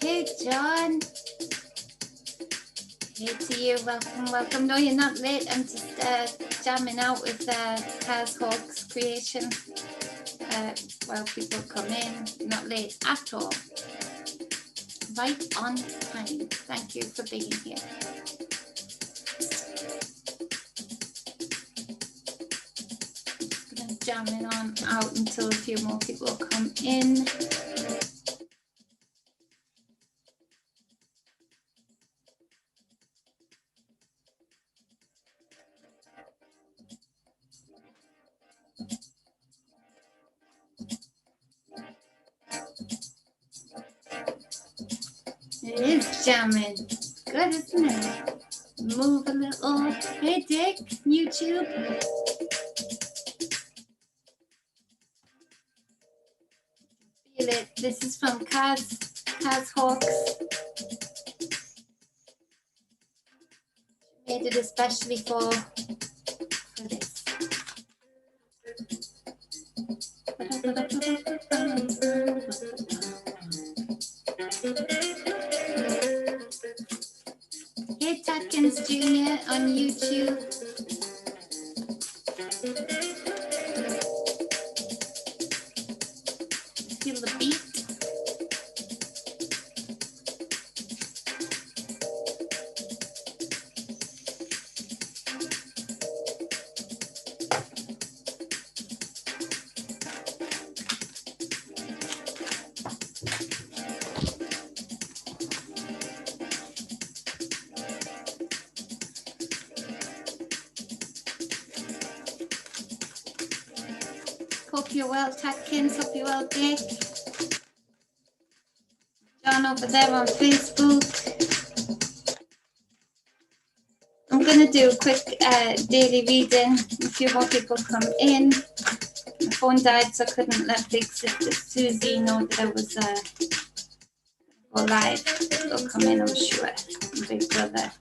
Hey, John. Hey to you. Welcome, welcome. No, you're not late. I'm just jamming out with Kaz Hawk's creation while people come in. Not late at all. Right on time. Thank you for being here. I'm jamming on out until a few more people come in. It is jamming. Good, isn't it? Move a little. Hey, Dick, YouTube. Feel it. This is from Kaz Hawks. Made it especially for this. Hey, Tatkins Jr. on YouTube. Feel the beat. Hope you're well, Tatkins. Hope you're well, Dick. John over there on Facebook. I'm going to do a quick daily reading. A few more people come in. My phone died, so I couldn't let Big Sister Susie know that I was go live. They'll come in, I'm sure. Big brother.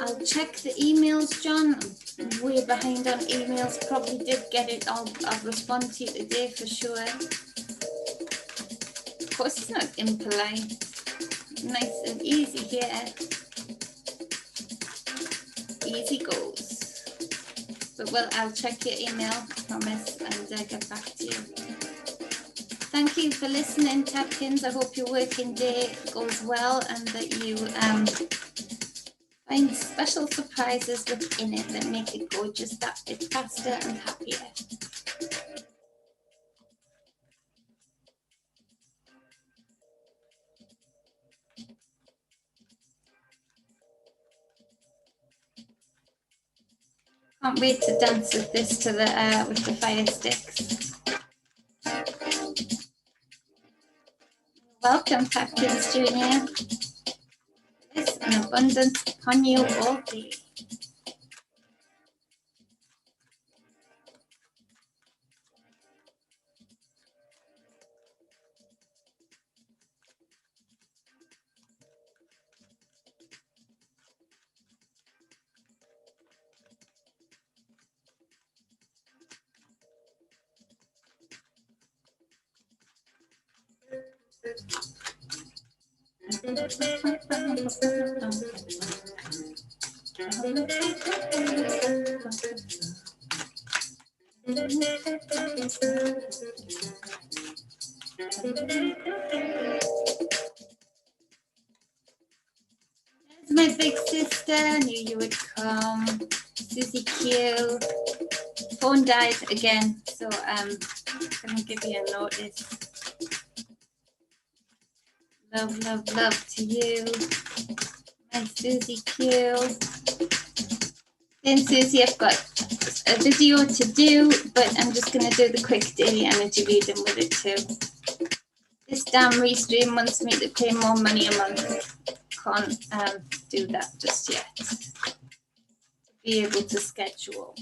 I'll check the emails, John. I'm way behind on emails. Probably did get it. I'll respond to you today for sure. Of course, it's not impolite. Nice and easy here. Easy goes. But well, I'll check your email, I promise, and get back to you. Thank you for listening, Tapkins. I hope your working day goes well and that you find special surprises within it that make it go just that bit faster and happier. Can't wait to dance with this to the with the fire sticks. Welcome, Tapkins Jr. There's an abundance upon you all day. My big sister, knew you would come. Susie Q. Phone died again, so gonna give you a notice. Love, love, love to you. My Susie Q. Then Susie, I've got a video to do, but I'm just gonna do the quick daily energy reading with it too. This damn restream wants me to pay more money a month. Can't do that just yet. To be able to schedule.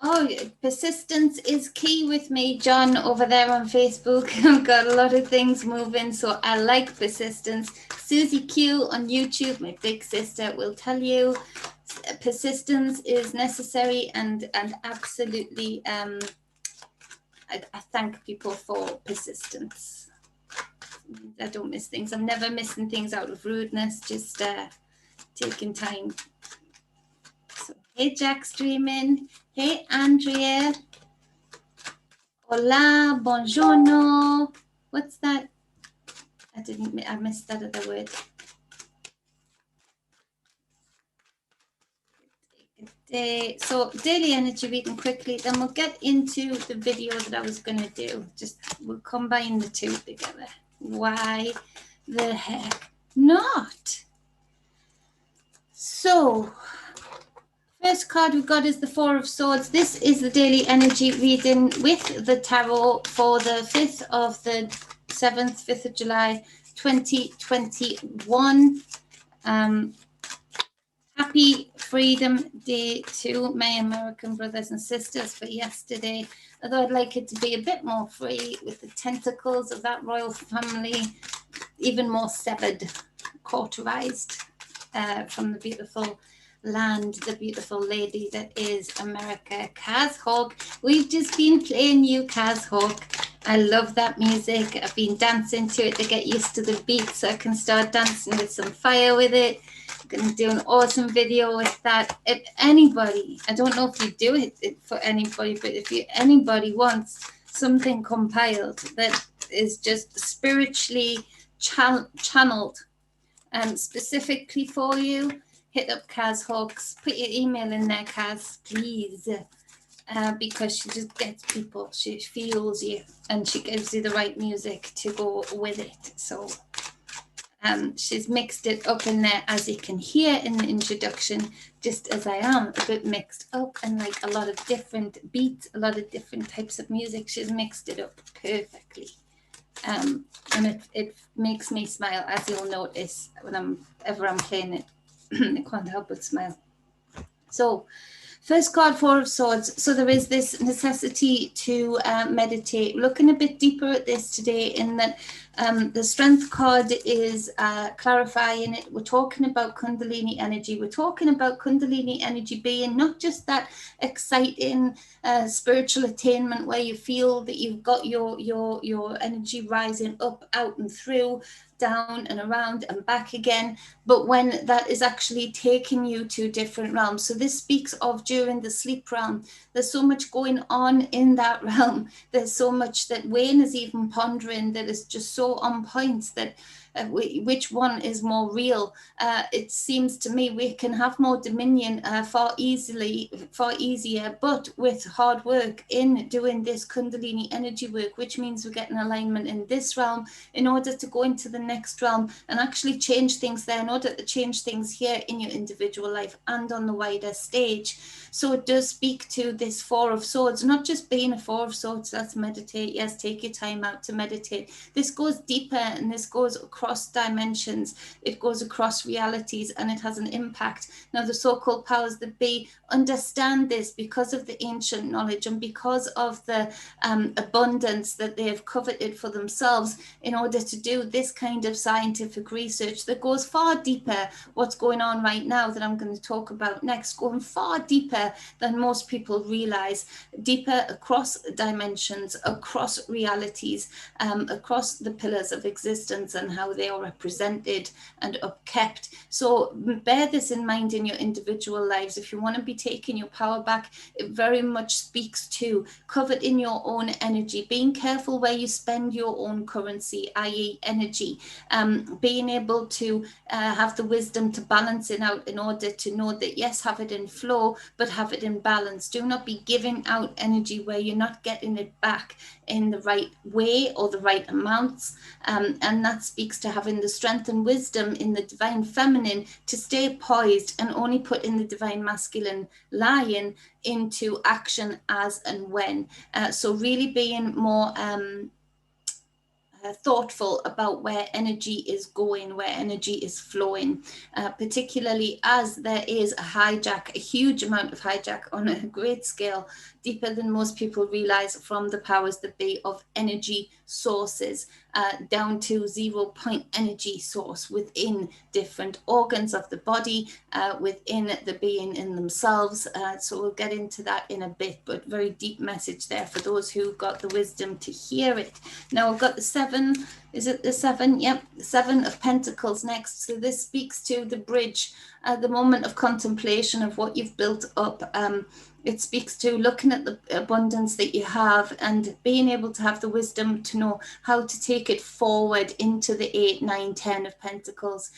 Oh, persistence is key with me, John, over there on Facebook. I've got a lot of things moving, so I like persistence. Susie Q on YouTube, my big sister, will tell you persistence is necessary and absolutely. I thank people for persistence. I don't miss things. I'm never missing things out of rudeness, just taking time. So, hey, Jack streaming. Hey, Andrea. Hola, buongiorno. What's that? I missed that other word. So daily energy reading quickly, then we'll get into the video that I was going to do. Just we'll combine the two together. Why the heck not? So first card we've got is the Four of Swords. This is the daily energy reading with the tarot for the 5th of the 7th, 5th of July, 2021. Happy Freedom Day to my American brothers and sisters for yesterday. Although I'd like it to be a bit more free with the tentacles of that royal family, even more severed, cauterized from the beautiful land, the beautiful lady that is America. Kaz Hawk, we've just been playing you Kaz Hawk. I love that music. I've been dancing to it to get used to the beat so I can start dancing with some fire with it. I'm going to do an awesome video with that. If anybody, I don't know if you do it for anybody, but if anybody wants something compiled that is just spiritually channeled and specifically for you, hit up Kaz Hawks. Put your email in there, Kaz, please. Because she just gets people, she feels you, and she gives you the right music to go with it. So she's mixed it up in there, as you can hear in the introduction, just as I am a bit mixed up and like a lot of different beats, a lot of different types of music. She's mixed it up perfectly. And it makes me smile, as you'll notice whenever I'm playing it. I can't help but smile. So first card, Four of Swords. So there is this necessity to meditate. Looking a bit deeper at this today, in that the Strength card is clarifying it. We're talking about Kundalini energy. We're talking about Kundalini energy being not just that exciting spiritual attainment where you feel that you've got your energy rising up, out and through, down and around and back again, but when that is actually taking you to different realms. So this speaks of during the sleep realm. There's so much going on in that realm. There's so much that Wayne is even pondering that is just so on point that which one is more real. It seems to me we can have more dominion far easier, but with hard work in doing this Kundalini energy work, which means we get an alignment in this realm in order to go into the next realm and actually change things there, in order to change things here in your individual life and on the wider stage. So it does speak to this Four of Swords, not just being a Four of Swords, let's meditate. Yes, take your time out to meditate. This goes deeper and this goes across dimensions. It goes across realities and it has an impact. Now, the so-called powers that be understand this because of the ancient knowledge and because of the abundance that they have coveted for themselves in order to do this kind of scientific research that goes far deeper. What's going on right now that I'm going to talk about next, going far deeper than most people realize, deeper across dimensions, across realities, across the pillars of existence and how they are represented and upkept. So bear this in mind in your individual lives. If you want to be taking your power back, it very much speaks to covered in your own energy, being careful where you spend your own currency, i.e. energy, being able to have the wisdom to balance it out in order to know that, yes, have it in flow, but have it in balance. Do not be giving out energy where you're not getting it back in the right way or the right amounts. And that speaks to having the strength and wisdom in the divine feminine to stay poised and only put in the divine masculine lion into action as and when. So really being more thoughtful about where energy is going, where energy is flowing, particularly as there is a huge amount of hijack on a great scale, deeper than most people realize, from the powers that be of energy sources, down to 0 point energy source within different organs of the body, within the being in themselves. So we'll get into that in a bit, but very deep message there for those who got the wisdom to hear it. Now I've got the 7, is it the 7? Yep, the 7 of Pentacles next. So this speaks to the bridge, the moment of contemplation of what you've built up. It speaks to looking at the abundance that you have and being able to have the wisdom to know how to take it forward into the 8, 9, 10 of Pentacles,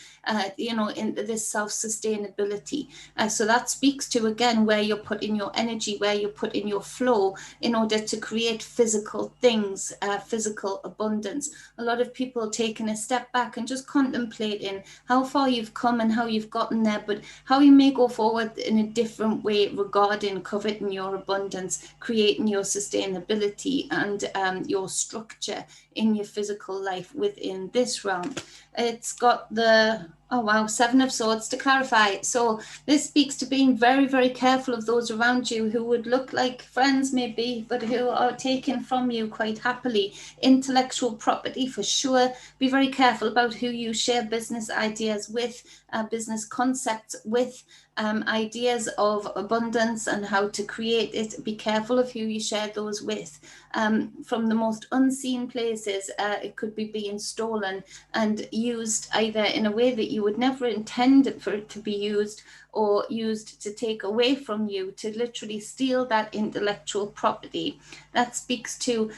into this self-sustainability. So that speaks to, again, where you're putting your energy, where you're putting your flow in order to create physical things, physical abundance. A lot of people taking a step back and just contemplating how far you've come and how you've gotten there, but how you may go forward in a different way regarding coveting your abundance, creating your sustainability and your structure in your physical life within this realm. It's got the 7 of Swords to clarify. So this speaks to being very, very careful of those around you who would look like friends maybe, but who are taken from you quite happily. Intellectual property for sure. Be very careful about who you share business ideas with, business concepts with, ideas of abundance and how to create it. Be careful of who you share those with. From the most unseen places, it could be being stolen and used either in a way that you would never intend for it to be used, or used to take away from you, to literally steal that intellectual property. That speaks to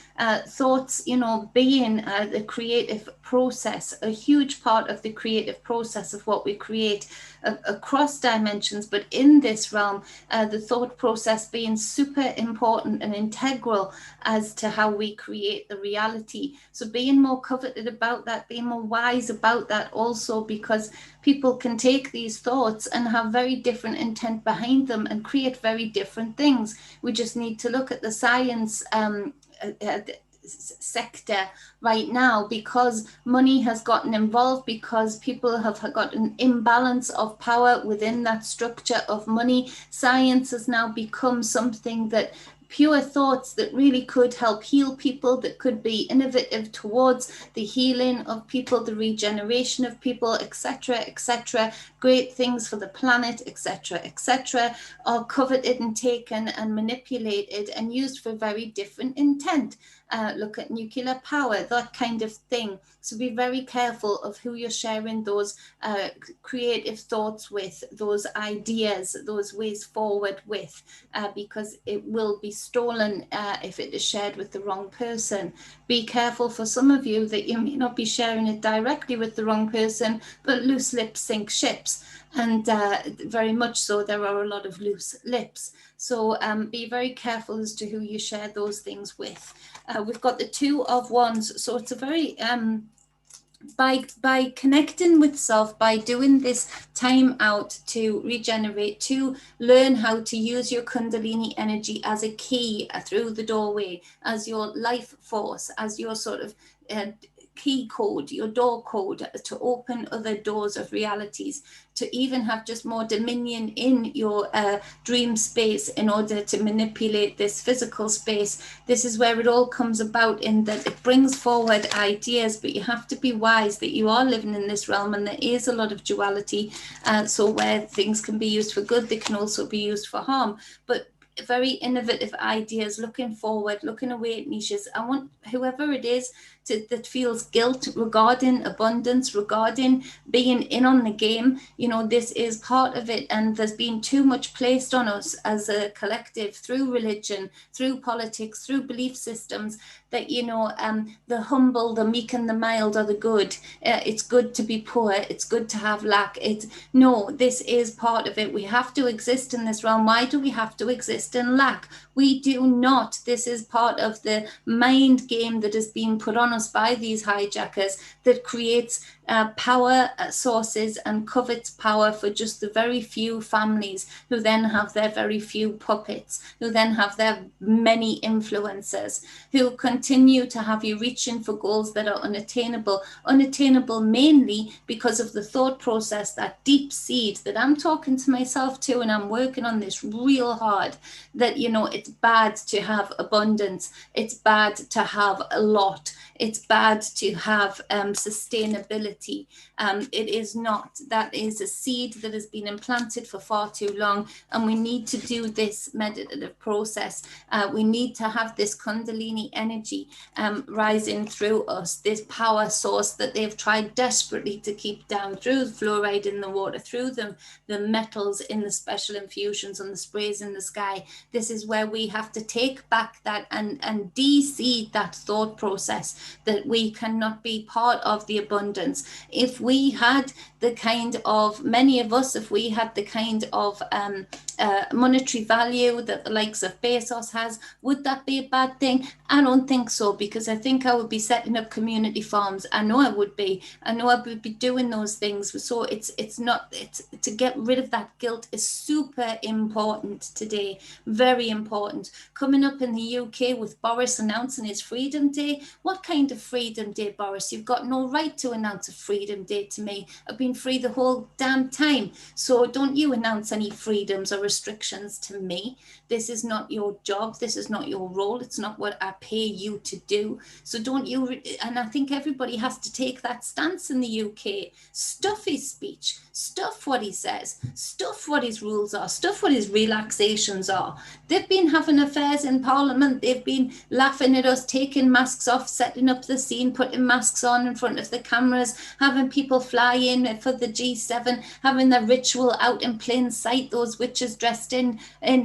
thoughts, being the creative process, a huge part of the creative process of what we create across dimensions, but in this realm, the thought process being super important and integral as to how we create the reality. So being more coveted about that, being more wise about that also, because people can take these thoughts and have very different intent behind them and create very different things. We just need to look at the science sector right now, because money has gotten involved, because people have got an imbalance of power within that structure of money. Science has now become something that pure thoughts that really could help heal people, that could be innovative towards the healing of people, the regeneration of people, etc., great things for the planet, etc., are coveted and taken and manipulated and used for very different intent. Look at nuclear power, that kind of thing. So be very careful of who you're sharing those creative thoughts with, those ideas, those ways forward with, because it will be stolen if it is shared with the wrong person. Be careful for some of you that you may not be sharing it directly with the wrong person, but loose lips sink ships. And very much so, there are a lot of loose lips. So be very careful as to who you share those things with. We've got the 2 of Wands. So it's a very... by connecting with self, by doing this time out to regenerate, to learn how to use your Kundalini energy as a key through the doorway, as your life force, as your sort of key code, your door code, to open other doors of realities, to even have just more dominion in your dream space in order to manipulate this physical space. This is where it all comes about, in that it brings forward ideas, but you have to be wise that you are living in this realm and there is a lot of duality. So where things can be used for good, they can also be used for harm. But very innovative ideas, looking forward, looking away at niches. I want whoever it is that feels guilt regarding abundance, regarding being in on the game, you know, this is part of it. And there's been too much placed on us as a collective through religion, through politics, through belief systems, that, you know, the humble, the meek and the mild are the good. It's good to be poor. It's good to have lack. No, this is part of it. We have to exist in this realm. Why do we have to exist in lack? We do not. This is part of the mind game that has been put on us by these hijackers, that creates power sources and covets power for just the very few families, who then have their very few puppets, who then have their many influencers, who continue to have you reaching for goals that are unattainable mainly because of the thought process, that deep seed that I'm talking to myself too, and I'm working on this real hard, that, you know, it's bad to have abundance, it's bad to have a lot, it's bad to have sustainability. It is not. That is a seed that has been implanted for far too long, and we need to do this meditative process. We need to have this Kundalini energy rising through us, this power source that they've tried desperately to keep down through fluoride in the water, through the metals in the special infusions and the sprays in the sky. This is where we have to take back that and de-seed that thought process, that we cannot be part of the abundance. If we had the kind of, many of us, if we had the kind of monetary value that the likes of Bezos has, would that be a bad thing? I don't think so, because I think I would be setting up community farms. I know I would be. I know I would be doing those things. So it's to get rid of that guilt is super important today, very important. Coming up in the UK with Boris announcing his Freedom Day. What kind of Freedom Day, Boris? You've got no right to announce a Freedom Day to me. I've been free the whole damn time. So don't you announce any freedoms or restrictions to me. This is not your job. This is not your role. It's not what I pay you to do. So don't you, and I think everybody has to take that stance in the UK. Stuff his speech, stuff what he says, stuff what his rules are, stuff what his relaxations are. They've been having affairs in Parliament. They've been laughing at us, taking masks off, setting up the scene, putting masks on in front of the cameras, having people fly in for the G7, having the ritual out in plain sight, those witches dressed in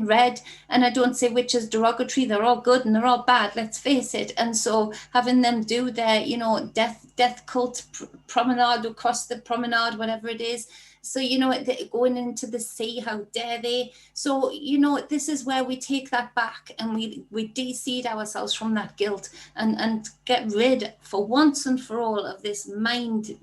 red. And I don't say witches derogatory, they're all good and they're all bad, let's face it. And so having them do their, you know, death cult promenade across the promenade, whatever it is. So, you know, going into the sea, how dare they? So, you know, this is where we take that back and we de-seed ourselves from that guilt and get rid for once and for all of this mind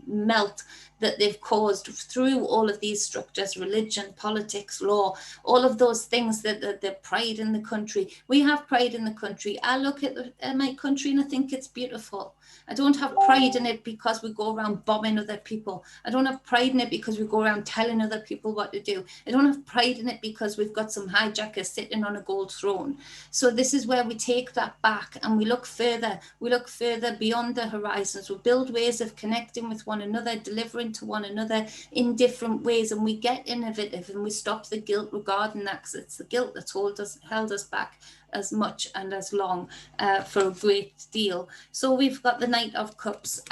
melt that they've caused through all of these structures, religion, politics, law, all of those things, that the pride in the country. We have pride in the country. I look at my country and I think it's beautiful. I don't have pride in it because we go around bombing other people. I don't have pride in it because we go around telling other people what to do. I don't have pride in it because we've got some hijackers sitting on a gold throne. So this is where we take that back and we look further. We look further beyond the horizons. We build ways of connecting with one another, delivering to one another in different ways, and we get innovative and we stop the guilt regarding that, because it's the guilt that's held us back as much and as long for a great deal. So we've got the Knight of Cups.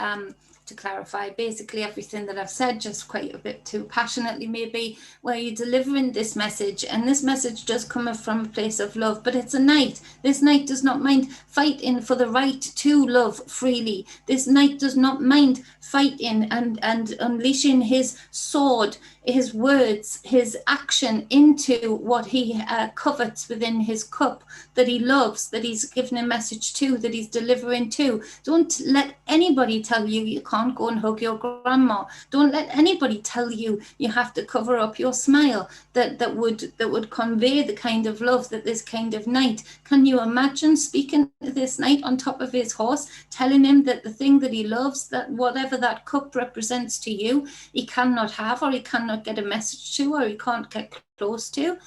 To clarify basically everything that I've said, just quite a bit too passionately maybe, where you're delivering this message, and this message does come from a place of love, but it's a knight. This knight does not mind fighting for the right to love freely. This knight does not mind fighting and unleashing his sword, his words, his action into what he covets within his cup, that he loves, that he's given a message to, that he's delivering to. Don't let anybody tell you you can't go and hug your grandma. Don't let anybody tell you you have to cover up your smile. That would convey the kind of love that this kind of knight. Can you imagine speaking to this knight on top of his horse, telling him that the thing that he loves, that whatever that cup represents to you, he cannot have, or he cannot get a message to, or he can't get close to?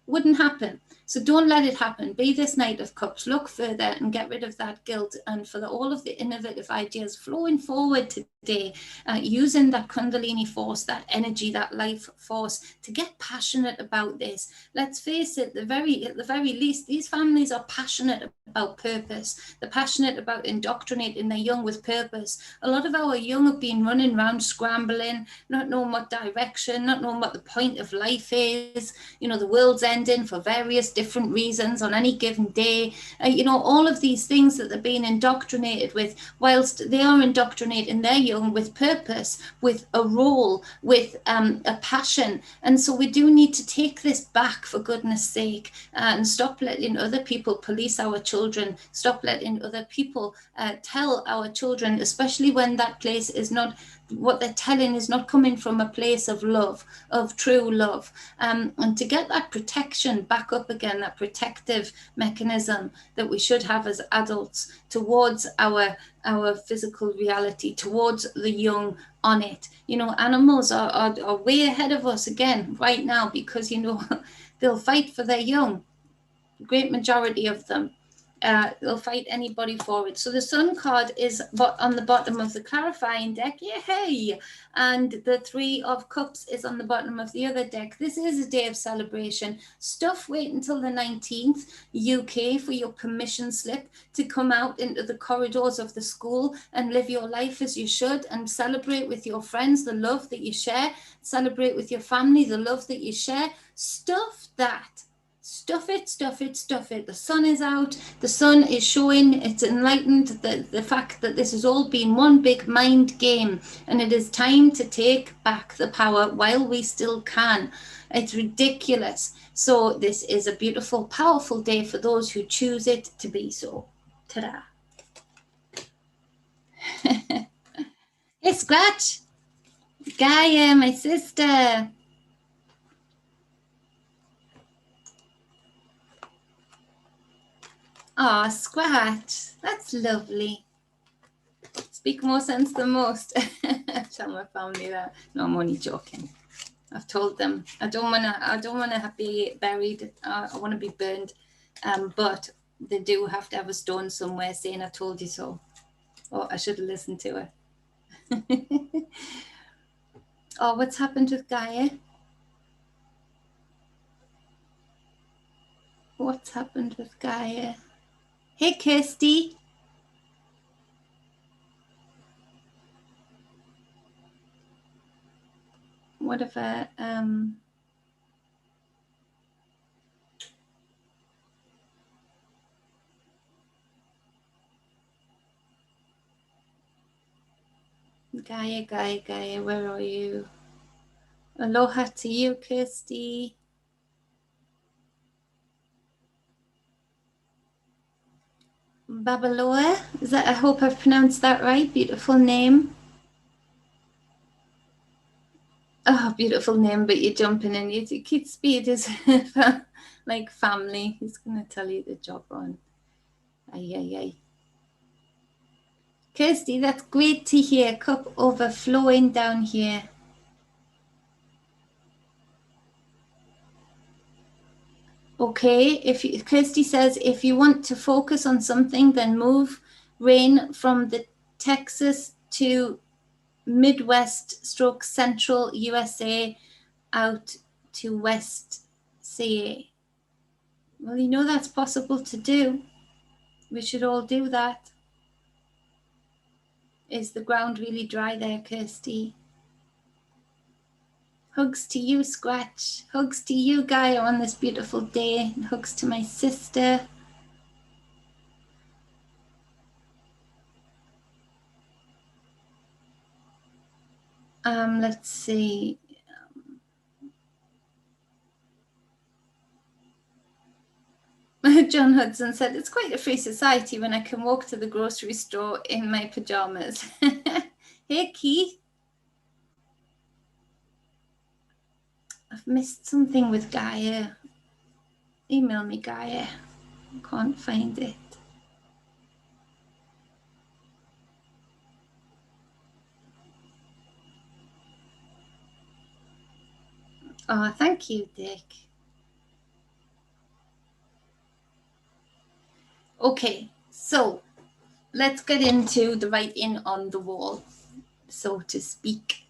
Wouldn't happen. So don't let it happen. Be this Knight of Cups. Look further and get rid of that guilt. And for all of the innovative ideas flowing forward today, using that Kundalini force, that energy, that life force, to get passionate about this. Let's face it, at the very least, these families are passionate about purpose. They're passionate about indoctrinating their young with purpose. A lot of our young have been running around scrambling, not knowing what direction, not knowing what the point of life is. You know, the world's ending for various different reasons on any given day. You know, all of these things that they're being indoctrinated with, whilst they are indoctrinating their young with purpose, with a role, with a passion. And so we do need to take this back, for goodness sake, and stop letting other people police our children, stop letting other people tell our children, especially when that place is not, what they're telling is not coming from a place of love, of true love. And to get that protection back up again, that protective mechanism that we should have as adults towards our physical reality, towards the young on it. You know, animals are way ahead of us again right now, because, you know, they'll fight for their young, great majority of them. They'll fight anybody for it. So the Sun card is on the bottom of the clarifying deck, yay! And the Three of Cups is on the bottom of the other deck. This is a day of celebration. Stuff, wait until the 19th, UK, for your permission slip to come out into the corridors of the school and live your life as you should, and celebrate with your friends the love that you share, celebrate with your family the love that you share. Stuff that. Stuff it, stuff it, stuff it. The sun is out. The sun is showing, it's enlightened, the fact that this has all been one big mind game, and it is time to take back the power while we still can. It's ridiculous. So this is a beautiful, powerful day for those who choose it to be so. Ta-da. Hey, Scratch. Gaia, my sister. Aw, Scratch. That's lovely. Speak more sense than most. Tell my family that. No, I'm only joking. I've told them I don't wanna be buried. I want to be burned. But they do have to have a stone somewhere saying I told you so. Or I should have listened to her. Oh, what's happened with Gaia? What's happened with Gaia? Hey, Kirsty. What if I Gaia, where are you? Aloha to you, Kirsty. Babaloa, is that? I hope I've pronounced that right. Beautiful name. Oh, beautiful name, but you're jumping in. Kid Speed is like family. He's going to tell you the job on. Ay, ay, ay. Kirsty, that's great to hear. Cup overflowing down here. Okay, Kirsty says, if you want to focus on something, then move rain from the Texas to Midwest stroke Central USA out to West CA. Well, you know that's possible to do. We should all do that. Is the ground really dry there, Kirsty? Hugs to you, Scratch. Hugs to you, Gaia, on this beautiful day. And hugs to my sister. Let's see. John Hudson said, it's quite a free society when I can walk to the grocery store in my pajamas. Hey, Keith. I've missed something with Gaia. Email me, Gaia. Can't find it. Oh, thank you, Dick. Okay, so let's get into the writing on the wall, so to speak.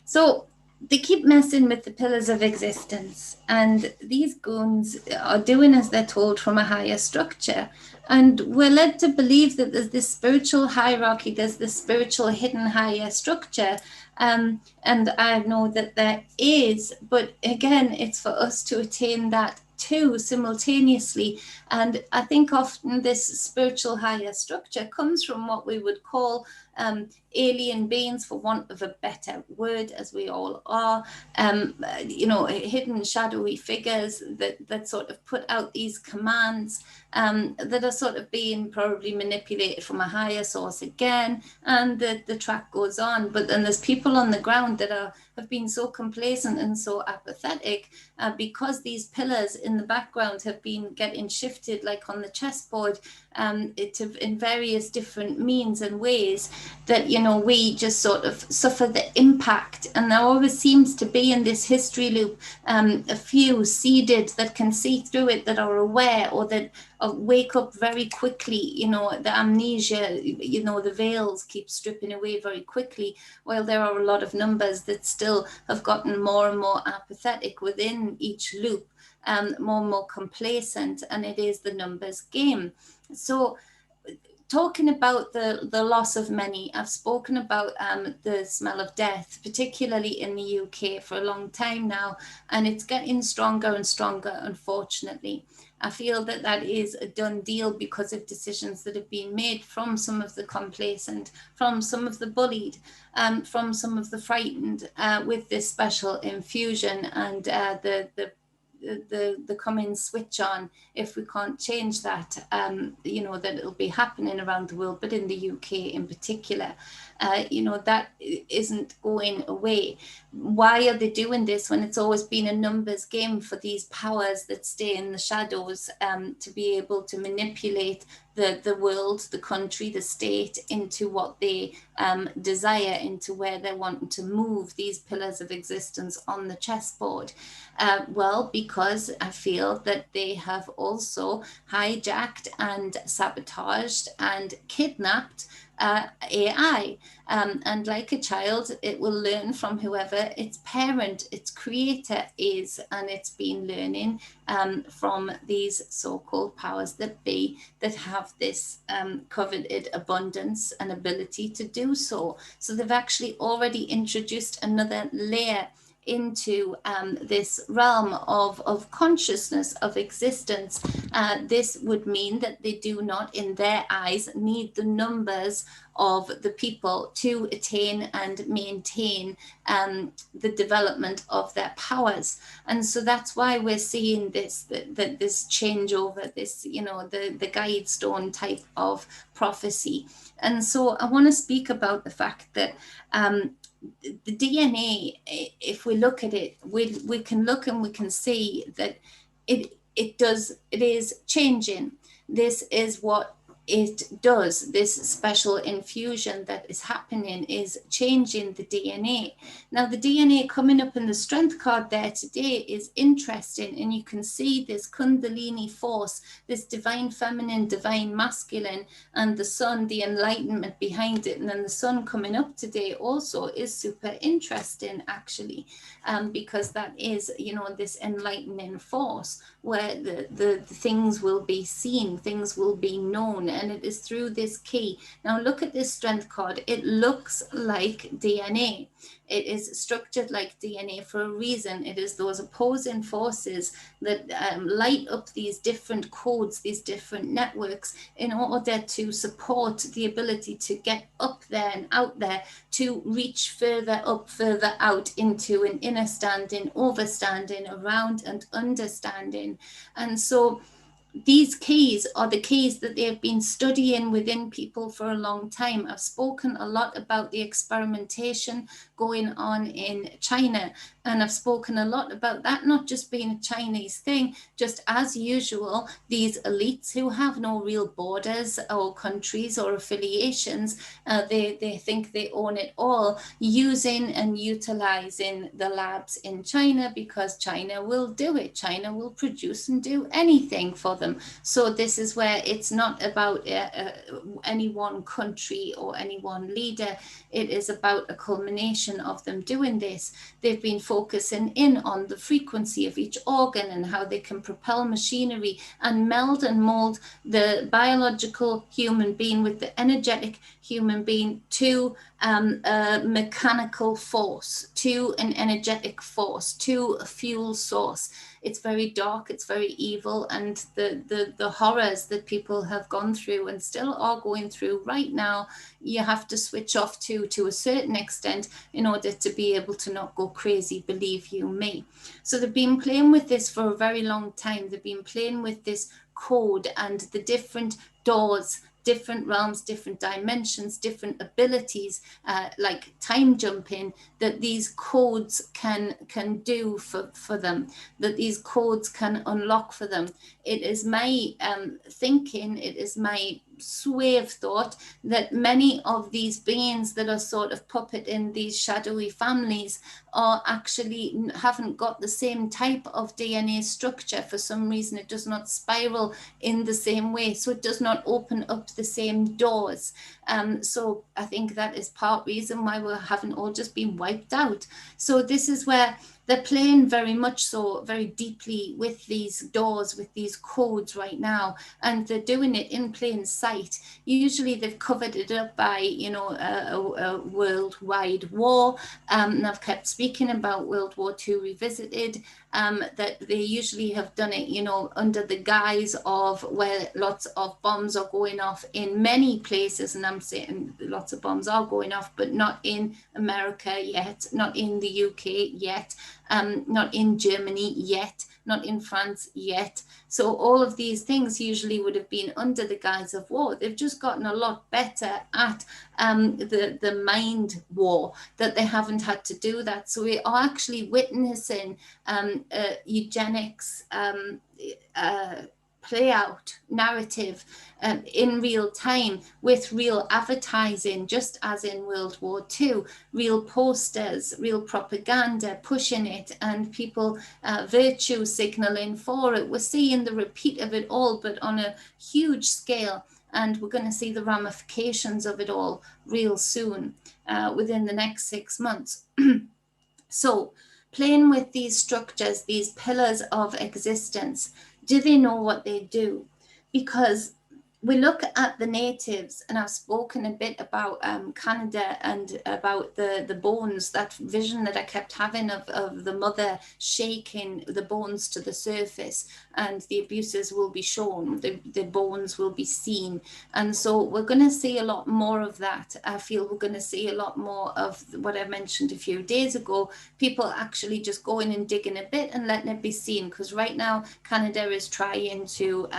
So they keep messing with the pillars of existence, and these goons are doing as they're told from a higher structure. And we're led to believe that there's this spiritual hierarchy, there's this spiritual hidden higher structure. And I know that there is, but again, it's for us to attain that too simultaneously. And I think often this spiritual higher structure comes from what we would call alien beings, for want of a better word, as we all are, hidden shadowy figures that sort of put out these commands, that are sort of being probably manipulated from a higher source again, and the track goes on. But then there's people on the ground that have been so complacent and so apathetic, because these pillars in the background have been getting shifted like on the chessboard, in various different means and ways, that we just sort of suffer the impact. And there always seems to be in this history loop a few seeded that can see through it, that are aware, or that wake up very quickly. The amnesia, the veils keep stripping away very quickly, while there are a lot of numbers that still have gotten more and more apathetic within each loop, more and more complacent, and it is the numbers game. So talking about the loss of many, I've spoken about the smell of death, particularly in the UK, for a long time now, and it's getting stronger and stronger, unfortunately. I feel that that is a done deal because of decisions that have been made from some of the complacent, from some of the bullied, from some of the frightened, with this special infusion, and the coming switch on, if we can't change that, that it'll be happening around the world, but in the UK in particular, that isn't going away. Why are they doing this when it's always been a numbers game for these powers that stay in the shadows, to be able to manipulate the world, the country, the state, into what they desire, into where they're wanting to move these pillars of existence on the chessboard? Well, because I feel that they have also hijacked and sabotaged and kidnapped AI. And like a child, it will learn from whoever its parent, its creator is, and it's been learning from these so-called powers that be, that have this coveted abundance and ability to do so. So they've actually already introduced another layer into this realm of consciousness, of existence. This would mean that they do not, in their eyes, need the numbers of the people to attain and maintain the development of their powers. And so that's why we're seeing this changeover, this, the guide stone type of prophecy. And so I want to speak about the fact that the DNA, if we look at it, we can look and we can see that it is changing. This is what it does. This special infusion that is happening is changing the DNA. Now, the DNA coming up in the strength card there today is interesting, and you can see this Kundalini force, this divine feminine, divine masculine, and the sun, the enlightenment behind it. And then the sun coming up today also is super interesting, actually, because that is, this enlightening force where the things will be seen, things will be known, and it is through this key. Now look at this strength card. It looks like DNA. It is structured like DNA for a reason. It is those opposing forces that light up these different codes, these different networks, in order to support the ability to get up there and out there, to reach further up, further out into an inner standing, overstanding, around and understanding. And so these keys are the keys that they've been studying within people for a long time. I've spoken a lot about the experimentation going on in China, and I've spoken a lot about that not just being a Chinese thing, just as usual, these elites who have no real borders or countries or affiliations, they think they own it all, using and utilizing the labs in China, because China will do it. China will produce and do anything for them. So this is where it's not about any one country or any one leader. It is about a culmination of them doing this. They've been focusing in on the frequency of each organ and how they can propel machinery and meld and mold the biological human being with the energetic human being to a mechanical force, to an energetic force, to a fuel source. It's very dark, it's very evil, and the horrors that people have gone through and still are going through right now, you have to switch off to a certain extent in order to be able to not go crazy, believe you me. So they've been playing with this for a very long time. They've been playing with this code and the different doors, different realms, different dimensions, different abilities, like time jumping, that these codes can do for them, that these codes can unlock for them. It is my thinking, it is my sway of thought that many of these beings that are sort of puppet in these shadowy families are actually haven't got the same type of DNA structure. For some reason, it does not spiral in the same way, so it does not open up the same doors. So I think that is part reason why we haven't all just been wiped out. So this is where they're playing very much so, very deeply with these doors, with these codes right now, and they're doing it in plain sight. Usually they've covered it up by, you know, a worldwide war. And I've kept speaking about World War II Revisited, that they usually have done it, you know, under the guise of where lots of bombs are going off in many places. And I'm saying lots of bombs are going off, but not in America yet, not in the UK yet. Not in Germany yet, not in France yet. So all of these things usually would have been under the guise of war. They've just gotten a lot better at the mind war, that they haven't had to do that. So we are actually witnessing eugenics play out narrative in real time with real advertising, just as in World War II, real posters, real propaganda pushing it, and people virtue signaling for it. We're seeing the repeat of it all, but on a huge scale, and we're going to see the ramifications of it all real soon, within the next 6 months. So playing with these structures, these pillars of existence, do they know what they do? Because we look at the natives, and I've spoken a bit about Canada and about the bones, that vision that I kept having of the mother shaking the bones to the surface, and the abuses will be shown, the bones will be seen. And so we're going to see a lot more of that. I feel we're going to see a lot more of what I mentioned a few days ago, people actually just going and digging a bit and letting it be seen. Because right now Canada is trying to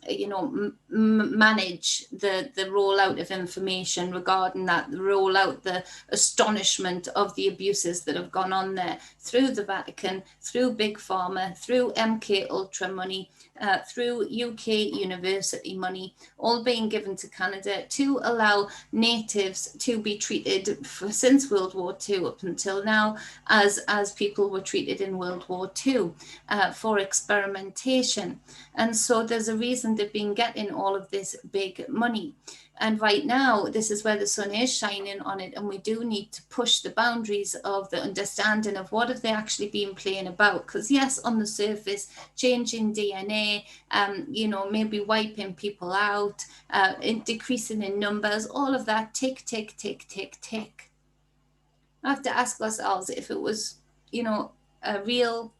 you know, manage the rollout of information regarding that, the rollout, the astonishment of the abuses that have gone on there through the Vatican, through Big Pharma, through MK Ultra money, through UK university money, all being given to Canada to allow natives to be treated since World War II up until now as people were treated in World War II for experimentation. And so there's a reason they've been getting all of this big money. And right now, this is where the sun is shining on it. And we do need to push the boundaries of the understanding of what have they actually been playing about. Because yes, on the surface, changing DNA, you know, maybe wiping people out, decreasing in numbers, all of that, tick, tick, tick, tick, tick. I have to ask ourselves if it was, you know, a real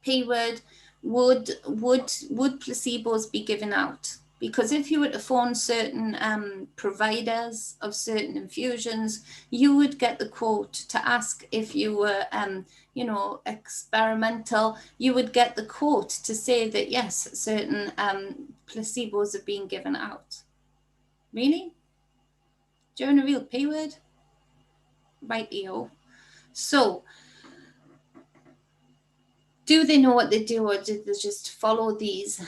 P word, would placebos be given out? Because if you were to phone certain providers of certain infusions, you would get the quote to ask if you were, you know, experimental. You would get the quote to say that yes, certain placebos are being given out. Really? During a real P word? Right-eo. So, do they know what they do, or did they just follow these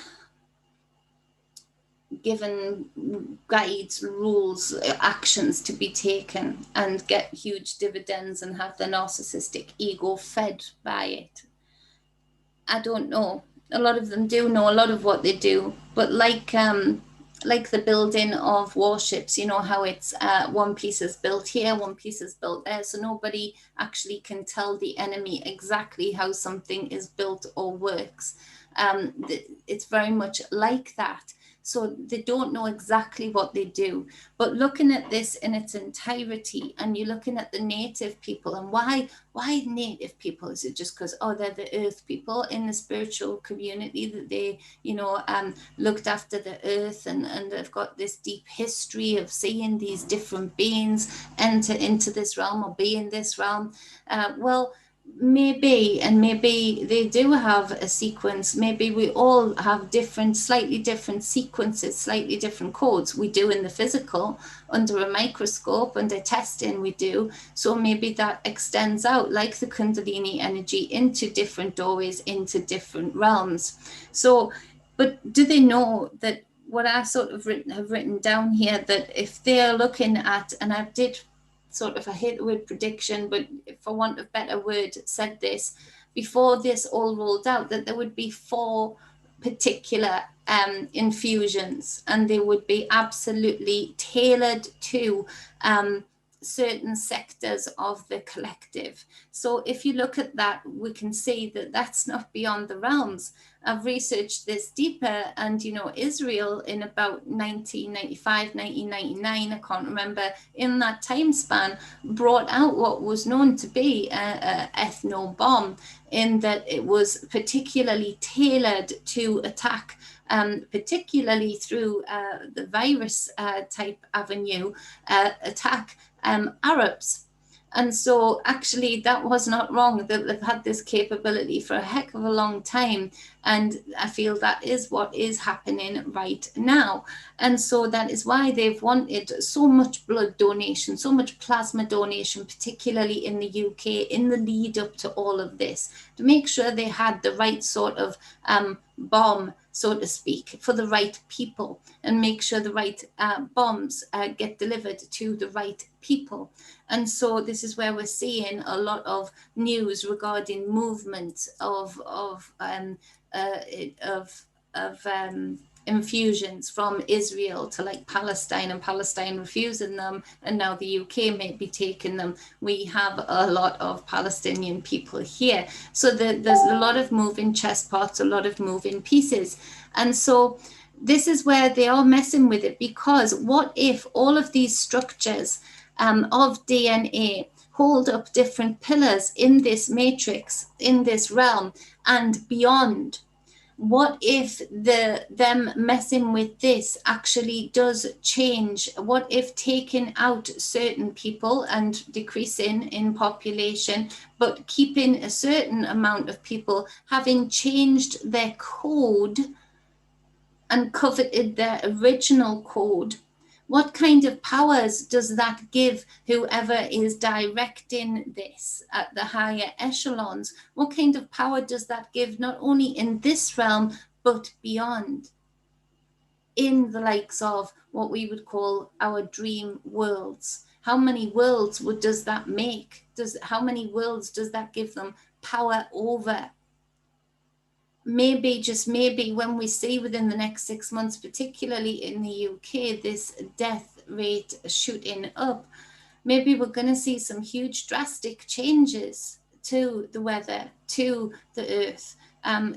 given guides, rules, actions to be taken and get huge dividends and have their narcissistic ego fed by it? I don't know. a lot of them do know a lot of what they do, but like the building of warships, you know how it's one piece is built here, one piece is built there, so nobody actually can tell the enemy exactly how something is built or works. It's very much like that. So they don't know exactly what they do. But looking at this in its entirety, and you're looking at the native people, and why native people? Is it just because, oh, they're the earth people in the spiritual community, that they, you know, looked after the earth, and they've got this deep history of seeing these different beings enter into this realm or be in this realm? Well, maybe, and maybe they do have a sequence. Maybe we all have different, slightly different sequences, slightly different codes. We do in the physical, under a microscope, under testing we do. So maybe that extends out like the Kundalini energy into different doorways, into different realms. So, but do they know that what I sort of have written down here, that if they're looking at, and I did sort of, I hate the word prediction, but for want of better word, said this before this all rolled out, that there would be 4 particular infusions, and they would be absolutely tailored to certain sectors of the collective. So if you look at that, we can see that that's not beyond the realms. I've researched this deeper, and you know, Israel in about 1995, 1999, I can't remember, in that time span, brought out what was known to be a ethno bomb, in that it was particularly tailored to attack, particularly through the virus type avenue, attack Arabs. And so actually that was not wrong, that they've had this capability for a heck of a long time. And I feel that is what is happening right now. And so that is why they've wanted so much blood donation, so much plasma donation, particularly in the UK, in the lead up to all of this, to make sure they had the right sort of bomb, so to speak, for the right people, and make sure the right bombs get delivered to the right people. And so this is where we're seeing a lot of news regarding movement of infusions from Israel to like Palestine, and Palestine refusing them, and now the UK may be taking them. We have a lot of Palestinian people here, so there's a lot of moving chess parts, a lot of moving pieces. And so this is where they are messing with it, because what if all of these structures of DNA hold up different pillars in this matrix, in this realm and beyond? What if them messing with this actually does change? What if taking out certain people and decreasing in population, but keeping a certain amount of people, having changed their code and coveted their original code? What kind of powers does that give whoever is directing this at the higher echelons? What kind of power does that give, not only in this realm, but beyond, in the likes of what we would call our dream worlds? How many worlds does that make? How many worlds does that give them power over? Maybe, just maybe, when we see within the next 6 months, particularly in the UK, this death rate shooting up, maybe we're going to see some huge drastic changes to the weather, to the earth,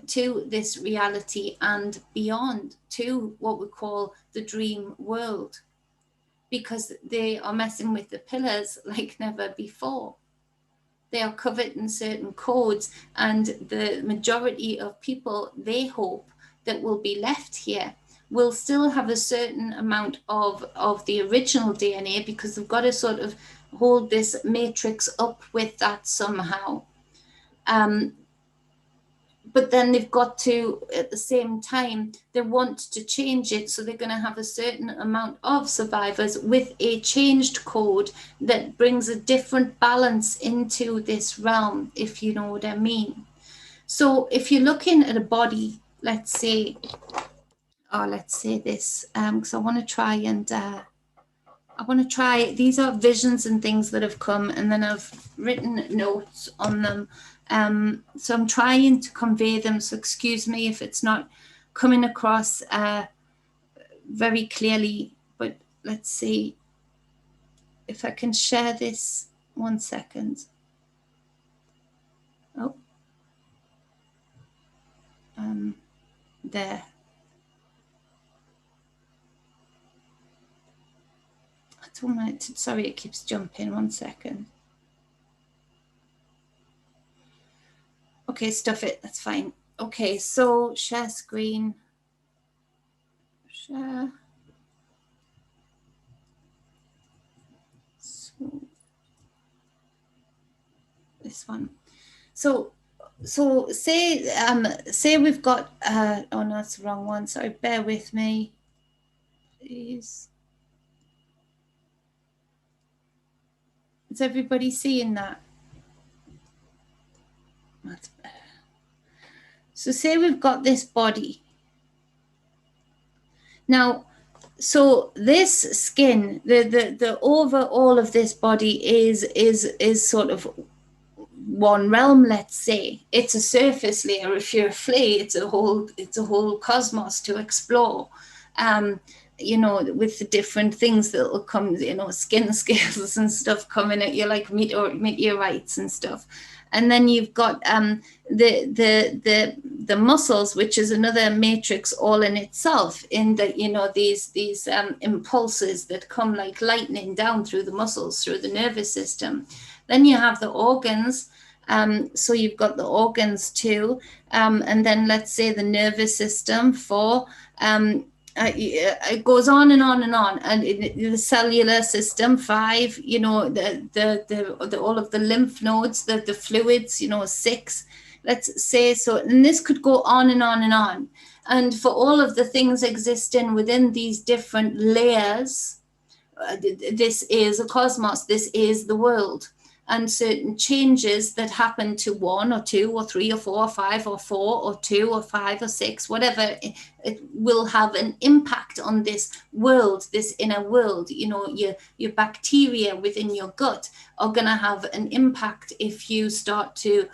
to this reality and beyond, to what we call the dream world, because they are messing with the pillars like never before. They are covered in certain codes, and the majority of people, they hope, that will be left here will still have a certain amount of the original DNA, because they've got to sort of hold this matrix up with that somehow. But then they've got to, at the same time, they want to change it, so they're going to have a certain amount of survivors with a changed code that brings a different balance into this realm, if you know what I mean. So if you're looking at a body, let's say this, because I want to try and these are visions and things that have come, and then I've written notes on them. So I'm trying to convey them. So excuse me if it's not coming across very clearly, but let's see if I can share this. 1 second. Oh, there. I don't want it to, sorry, it keeps jumping. 1 second. Okay, stuff it. That's fine. Okay, so share screen. Share. So this one. So say we've got oh no, that's the wrong one. Sorry, bear with me, please. Is everybody seeing that? That's better. So say we've got this body. Now, so this skin, the overall of this body is sort of one realm, let's say. It's a surface layer. If you're a flea, it's a whole cosmos to explore. You know, with the different things that will come, you know, skin scales and stuff coming at you, like meteorites and stuff. And then you've got the muscles, which is another matrix all in itself, in that, you know, these impulses that come like lightning down through the muscles, through the nervous system. Then you have the organs. So you've got the organs too. And then let's say the nervous system for it goes on and on and on, and the cellular system 5, you know, the all of the lymph nodes, the fluids, you know, 6, let's say. So, and this could go on and on and on. And for all of the things existing within these different layers, this is a cosmos, this is the world. And certain changes that happen to 1 or 2 or 3 or 4 or 5 or 4 or 2 or 5 or 6, whatever, it will have an impact on this world, this inner world. You know, your bacteria within your gut are going to have an impact if you start to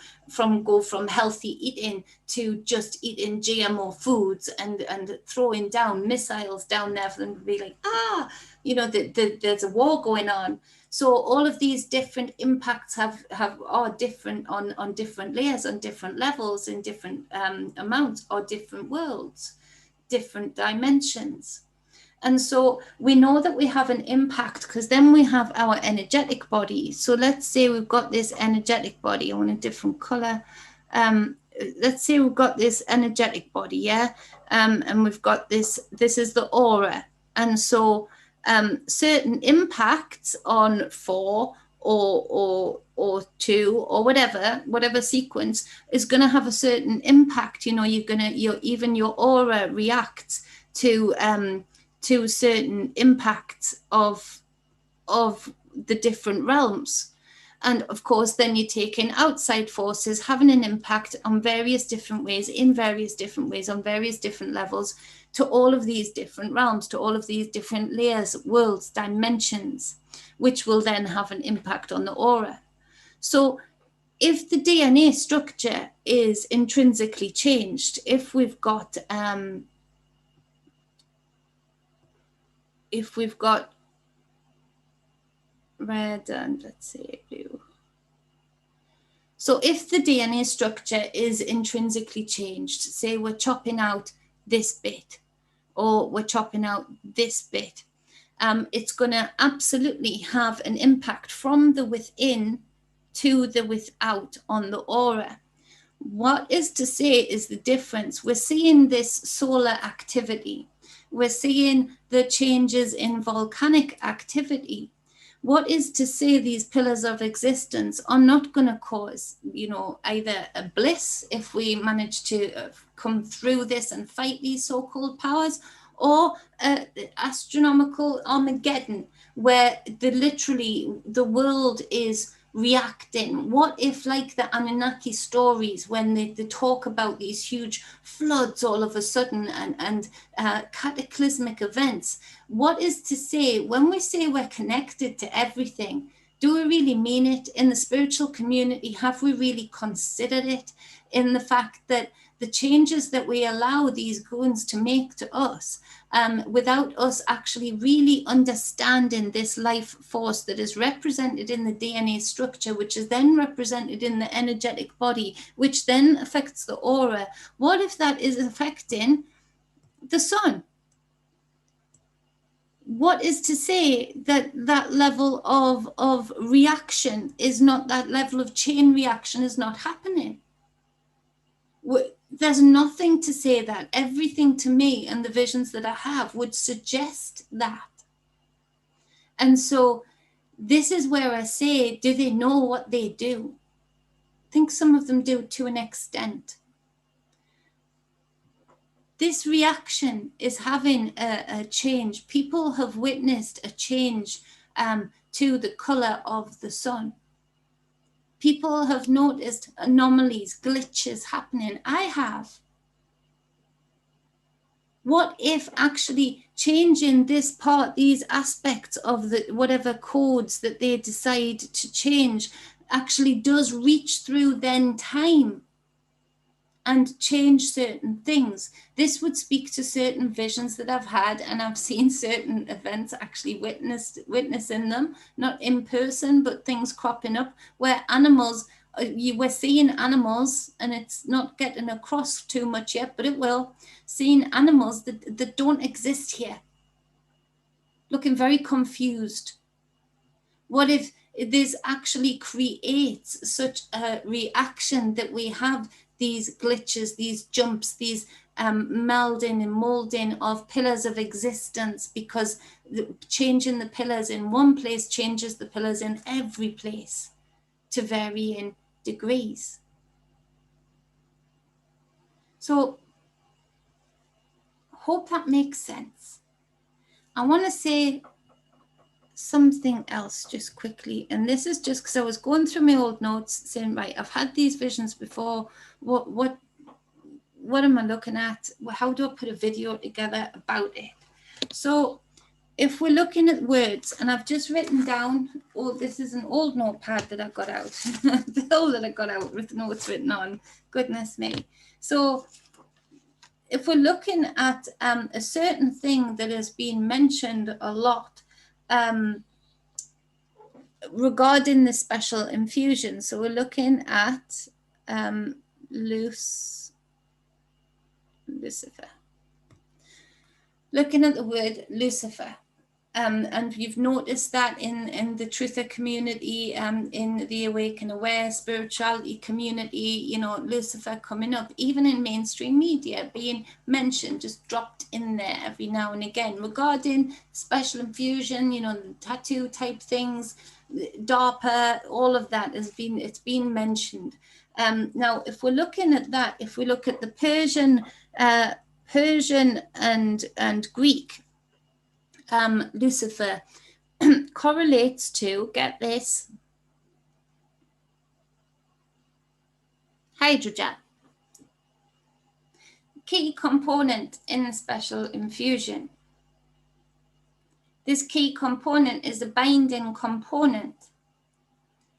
go from healthy eating to just eating GMO foods and throwing down missiles down there and be like, you know, there's a war going on. So all of these different impacts are different on different layers, on different levels, in different amounts, or different worlds, different dimensions. And so we know that we have an impact because then we have our energetic body. So let's say we've got this energetic body. I want a different color. Let's say we've got this energetic body, yeah? And we've got this is the aura. And so certain impacts on 4 or 2 or whatever sequence is going to have a certain impact. You know, even your aura reacts to certain impacts of the different realms. And of course, then you're taking outside forces having an impact on various different ways, in various different ways, on various different levels, to all of these different realms, to all of these different layers, worlds, dimensions, which will then have an impact on the aura. So if the DNA structure is intrinsically changed, if we've got red and let's say blue. So if the DNA structure is intrinsically changed, say we're chopping out this bit or we're chopping out this bit, it's going to absolutely have an impact from the within to the without on the aura. What is to say is the difference. We're seeing this solar activity. We're seeing the changes in volcanic activity. What is to say these pillars of existence are not going to cause, you know, either a bliss if we manage to come through this and fight these so-called powers, or astronomical Armageddon, where literally the world is reacting. What if, like the Anunnaki stories, when they talk about these huge floods all of a sudden and cataclysmic events, what is to say when we say we're connected to everything, Do we really mean it? In the spiritual community, have we really considered it? In the fact that the changes that we allow these goons to make to us, without us actually really understanding this life force that is represented in the DNA structure, which is then represented in the energetic body, which then affects the aura. What if that is affecting the sun? What is to say that that level of reaction is not, that level of chain reaction is not happening? There's nothing to say that. Everything to me and the visions that I have would suggest that. And so this is where I say, do they know what they do? I think some of them do to an extent. This reaction is having a change. People have witnessed a change to the color of the sun. People have noticed anomalies, glitches happening. I have. What if actually changing this part, these aspects of the whatever codes that they decide to change, actually does reach through then time and change certain things? This would speak to certain visions that I've had, and I've seen certain events, actually witnessing them, not in person, but things cropping up where animals, you were seeing animals, and it's not getting across too much yet, but it will, seeing animals that don't exist here, looking very confused. What if this actually creates such a reaction that we have these glitches, these jumps, these melding and molding of pillars of existence, because changing the pillars in one place changes the pillars in every place to varying degrees. So, hope that makes sense. I want to say something else just quickly, and this is just because I was going through my old notes saying, right, I've had these visions before, what am I looking at? How do I put a video together about it? So if we're looking at words, and I've just written down, oh, this is an old notepad that I got out, the whole that I got out with notes written on, goodness me. So if we're looking at a certain thing that has been mentioned a lot, regarding the special infusion. So we're looking at Lucifer. Looking at the word Lucifer. And you've noticed that in the truther community, in the awake and aware spirituality community, you know, Lucifer coming up, even in mainstream media, being mentioned, just dropped in there every now and again, regarding special infusion, you know, tattoo type things, DARPA, all of that has been, it's been mentioned. Now, if we're looking at that, if we look at the Persian and Greek, Lucifer correlates to, get this, hydrogen. Key component in the special infusion. This key component is the binding component.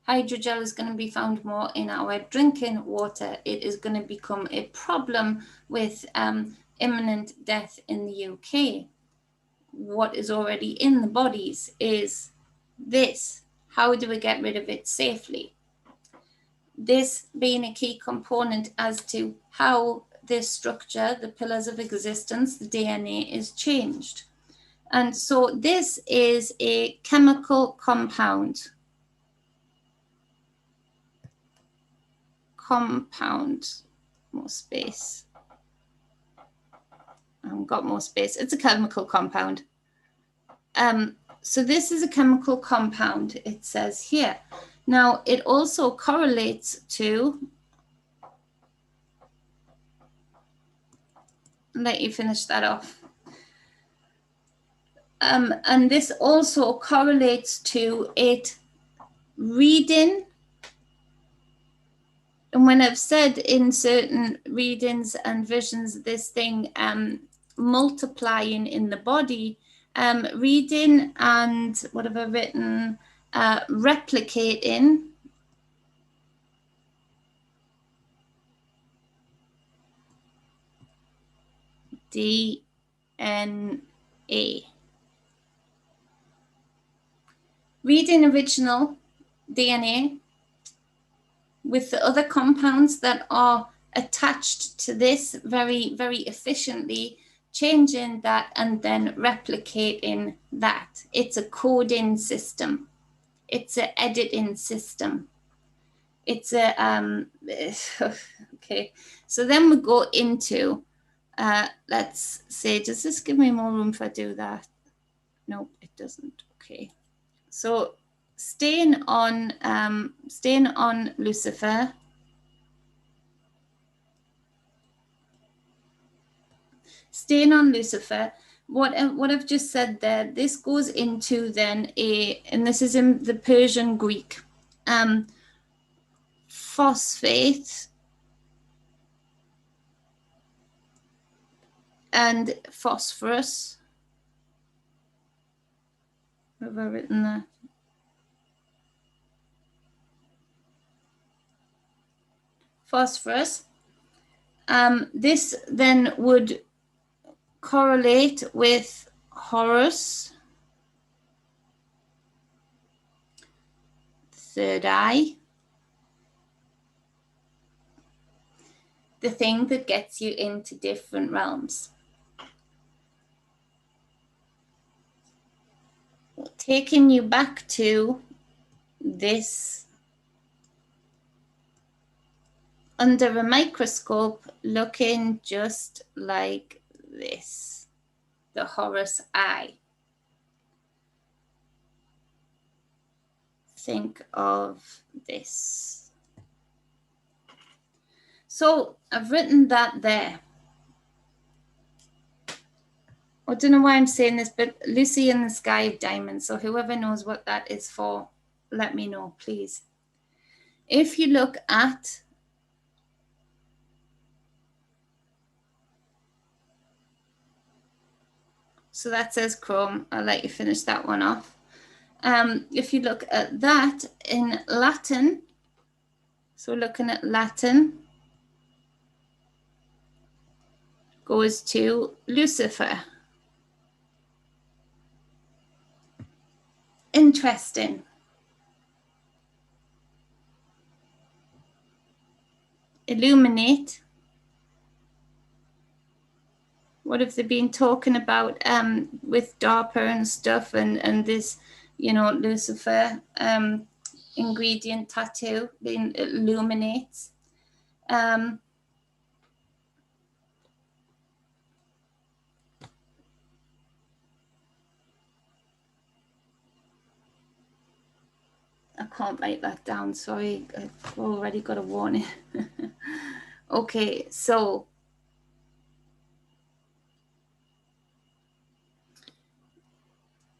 Hydrogel is going to be found more in our drinking water. It is going to become a problem with imminent death in the UK. What is already in the bodies is this. How do we get rid of it safely? This being a key component as to how this structure, the pillars of existence, the DNA, is changed. And so this is a chemical compound. More space. I've got more space. It's a chemical compound. So this is a chemical compound, it says here. Now, it also correlates to, I'll let you finish that off. And this also correlates to it reading. And when I've said in certain readings and visions, this thing multiplying in the body, reading and what have I written? replicating DNA. Reading original DNA with the other compounds that are attached to this very, very efficiently, changing that and then replicating that. It's a coding system. It's an editing system. It's a, okay. So then we go into, let's say, does this give me more room if I do that? No, it doesn't. Okay. So staying on Lucifer. Staying on Lucifer, what I've just said there, this goes into then and this is in the Persian Greek, phosphate and phosphorus. What have I written there? Phosphorus. This then would correlate with Horus, third eye, the thing that gets you into different realms. Taking you back to this under a microscope, looking just like this, the Horus eye. Think of this. So I've written that there. I don't know why I'm saying this, but Lucy in the Sky of Diamonds. So whoever knows what that is for, let me know, please. If you look at so that says Chrome. I'll let you finish that one off. If you look at that in Latin, so looking at Latin, goes to Lucifer. Interesting. Illuminate. What have they been talking about with DARPA and stuff and this, you know, Lucifer ingredient tattoo being illuminates. I can't write that down, sorry, I've already got a warning. Okay, so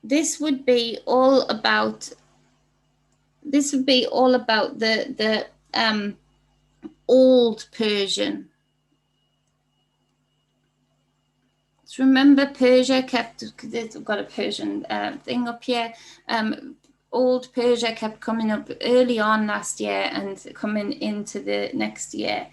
this would be all about the old Persian. So remember, Persia kept, I've got a Persian thing up here. Old Persia kept coming up early on last year and coming into the next year.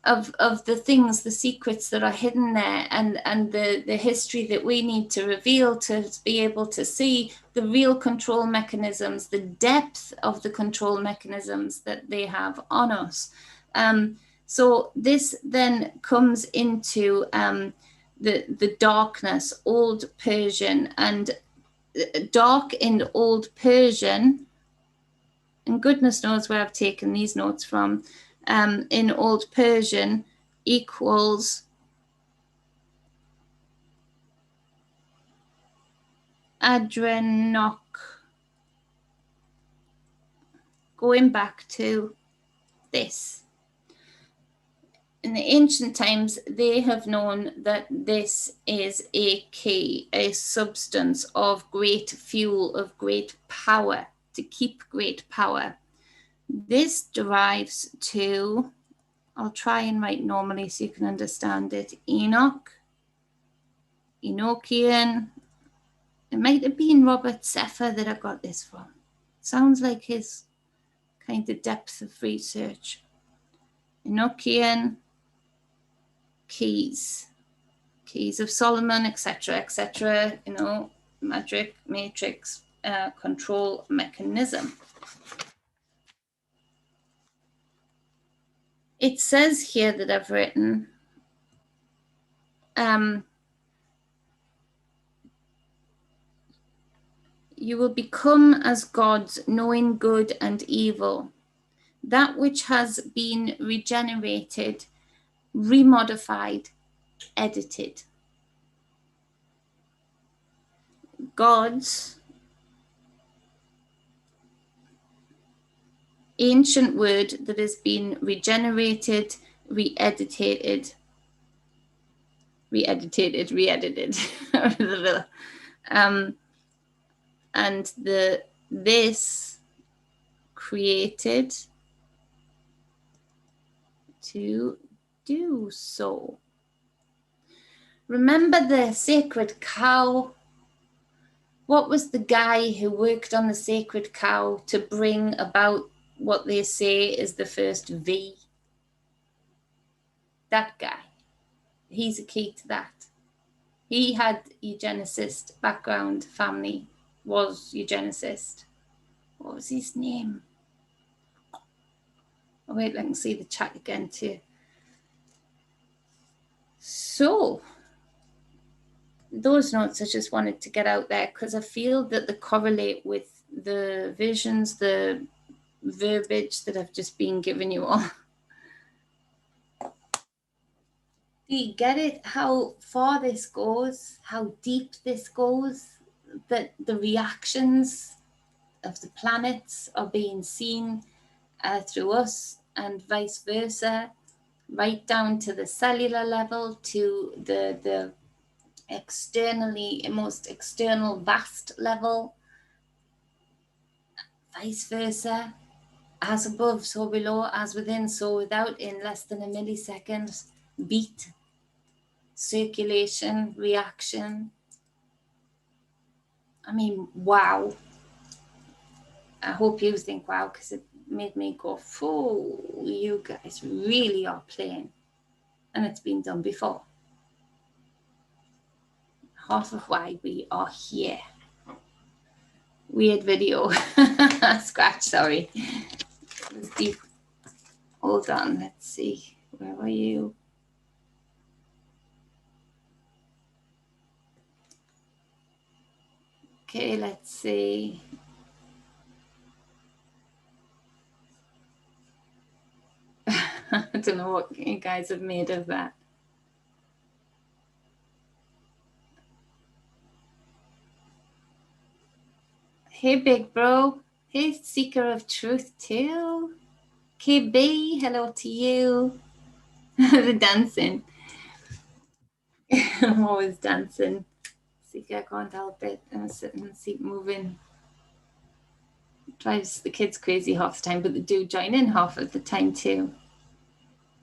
Of the things, the secrets that are hidden there, and the history that we need to reveal to be able to see the real control mechanisms, the depth of the control mechanisms that they have on us. So this then comes into the darkness, Old Persian, and dark in Old Persian, and goodness knows where I've taken these notes from, in Old Persian equals Adrenok. Going back to this. In the ancient times, they have known that this is a key, a substance of great fuel, of great power, to keep great power. This derives to, I'll try and write normally so you can understand it, Enoch, Enochian, It might have been Robert Seffer that I got this from. Sounds like his kind of depth of research. Enochian keys of Solomon, etc., you know, matrix control mechanism. It says here that I've written, you will become as gods, knowing good and evil. That which has been regenerated, remodified, edited. Gods, ancient word that has been regenerated, re-edited. And this created to do so. Remember the sacred cow? What was the guy who worked on the sacred cow to bring about what they say is the first V? That guy. He's a key to that. He had eugenicist background, family, was eugenicist. What was his name? Oh, wait, I can see the chat again too. So, those notes I just wanted to get out there because I feel that they correlate with the visions, the verbiage that I've just been giving you all. Do you get it? How far this goes, how deep this goes, that the reactions of the planets are being seen through us and vice versa, right down to the cellular level, to the externally, most external vast level, vice versa, as above, so below, as within, so without, in less than a millisecond, beat, circulation, reaction. I mean, wow. I hope you think wow, because it made me go, oh, you guys really are playing. And it's been done before. Half of why we are here. Weird video. Scratch, sorry. It was deep. Hold on, let's see. Where are you? Okay, let's see. I don't know what you guys have made of that. Hey, big bro. Hey, seeker of truth too. KB, hello to you. The dancing. I'm always dancing. Seeker, I can't help it. I'm sitting and keep moving. Drives the kids crazy half the time, but they do join in half of the time too.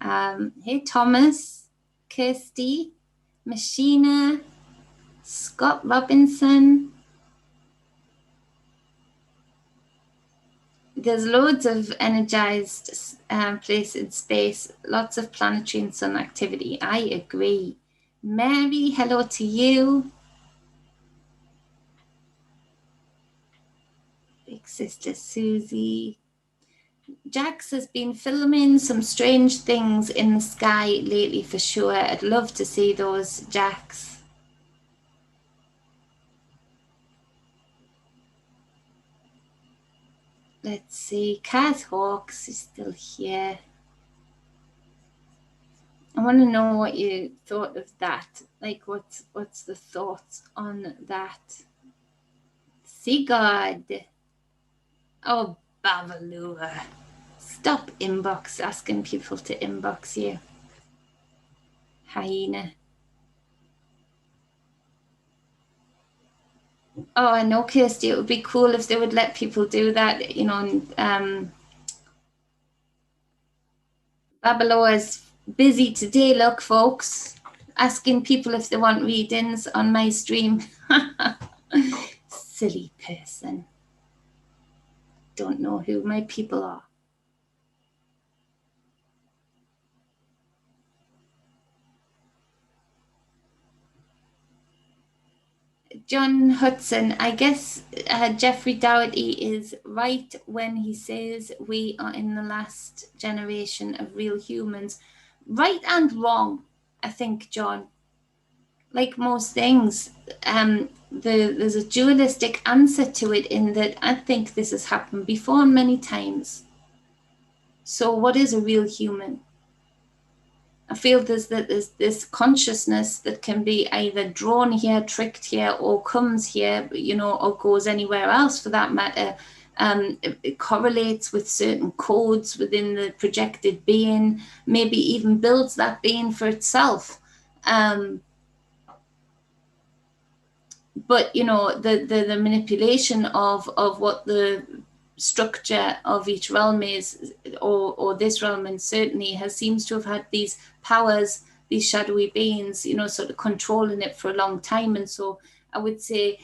Hey, Thomas, Kirsty, Machina, Scott Robinson. There's loads of energized place in space, lots of planetary and sun activity. I agree. Mary, hello to you. Big sister Susie. Jax has been filming some strange things in the sky lately for sure. I'd love to see those, Jax. Let's see. Kaz Hawks is still here. I want to know what you thought of that. Like, what's the thoughts on that? Sigurd. Oh, Babalua. Stop asking people to inbox you. Hyena. Oh, I know, Kirsty. It would be cool if they would let people do that. You know, Babalua is busy today, look, folks. Asking people if they want readings on my stream. Silly person. Don't know who my people are. John Hudson, I guess Jeffrey Dougherty is right when he says we are in the last generation of real humans. Right and wrong, I think, John. Like most things, there's a dualistic answer to it in that I think this has happened before many times. So what is a real human? I feel there's this consciousness that can be either drawn here, tricked here, or comes here, or goes anywhere else for that matter. It correlates with certain codes within the projected being, maybe even builds that being for itself. But the manipulation of what the structure of each realm is, or this realm, and certainly seems to have had these powers, these shadowy beings, sort of controlling it for a long time. And so I would say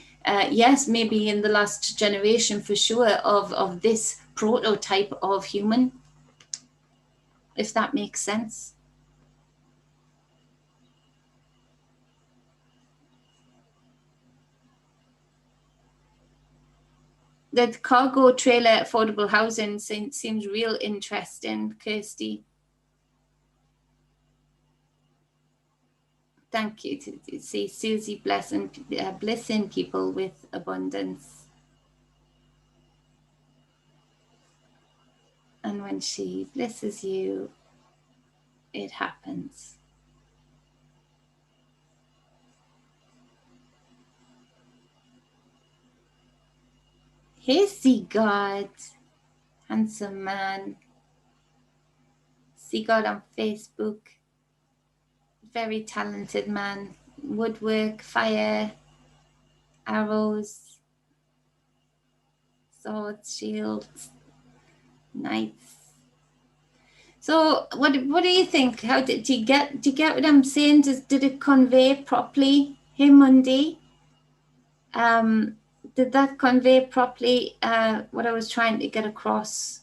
yes, maybe in the last generation for sure of this prototype of human, if that makes sense. The cargo trailer affordable housing seems real interesting, Kirsty. Thank you to see Susie blessing people with abundance. And when she blesses you, it happens. Hey, see God, handsome man. See God on Facebook. Very talented man. Woodwork, fire, arrows, swords, shields, knights. So what do you think? How did you get what I'm saying? Did it convey properly? Hey, Monday. Did that convey properly what I was trying to get across?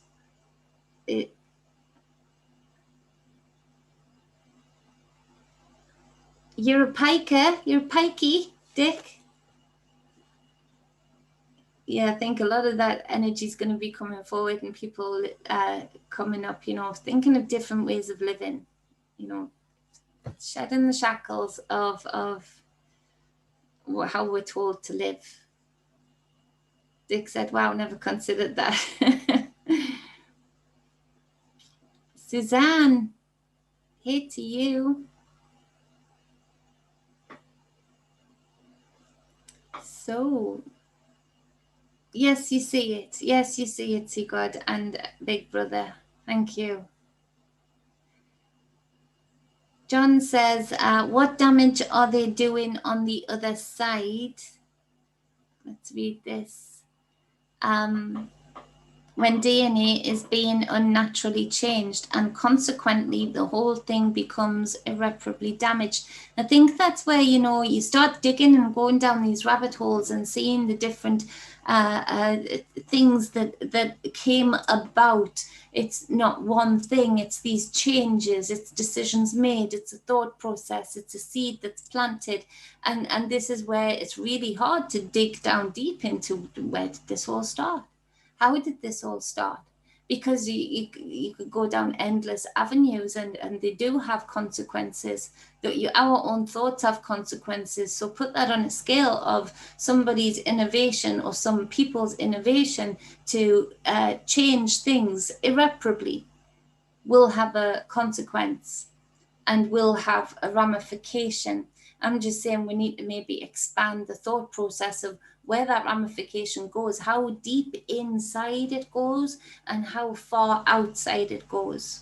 You're a piker. You're pikey, Dick. Yeah, I think a lot of that energy is going to be coming forward, and people coming up, thinking of different ways of living, shedding the shackles of how we're told to live. Dick said, wow, never considered that. Suzanne, hey to you. So, yes, you see it. Yes, you see it, see God and Big Brother. Thank you. John says, what damage are they doing on the other side? Let's read this. When DNA is being unnaturally changed, and consequently the whole thing becomes irreparably damaged. I think that's where, you start digging and going down these rabbit holes and seeing the different things that came about. It's not one thing, it's these changes, it's decisions made, it's a thought process, it's a seed that's planted. And this is where it's really hard to dig down deep into where did this all start? How did this all start? Because you could go down endless avenues, and they do have consequences. Our own thoughts have consequences. So put that on a scale of somebody's innovation or some people's innovation to change things irreparably will have a consequence and will have a ramification. I'm just saying we need to maybe expand the thought process of where that ramification goes, how deep inside it goes, and how far outside it goes.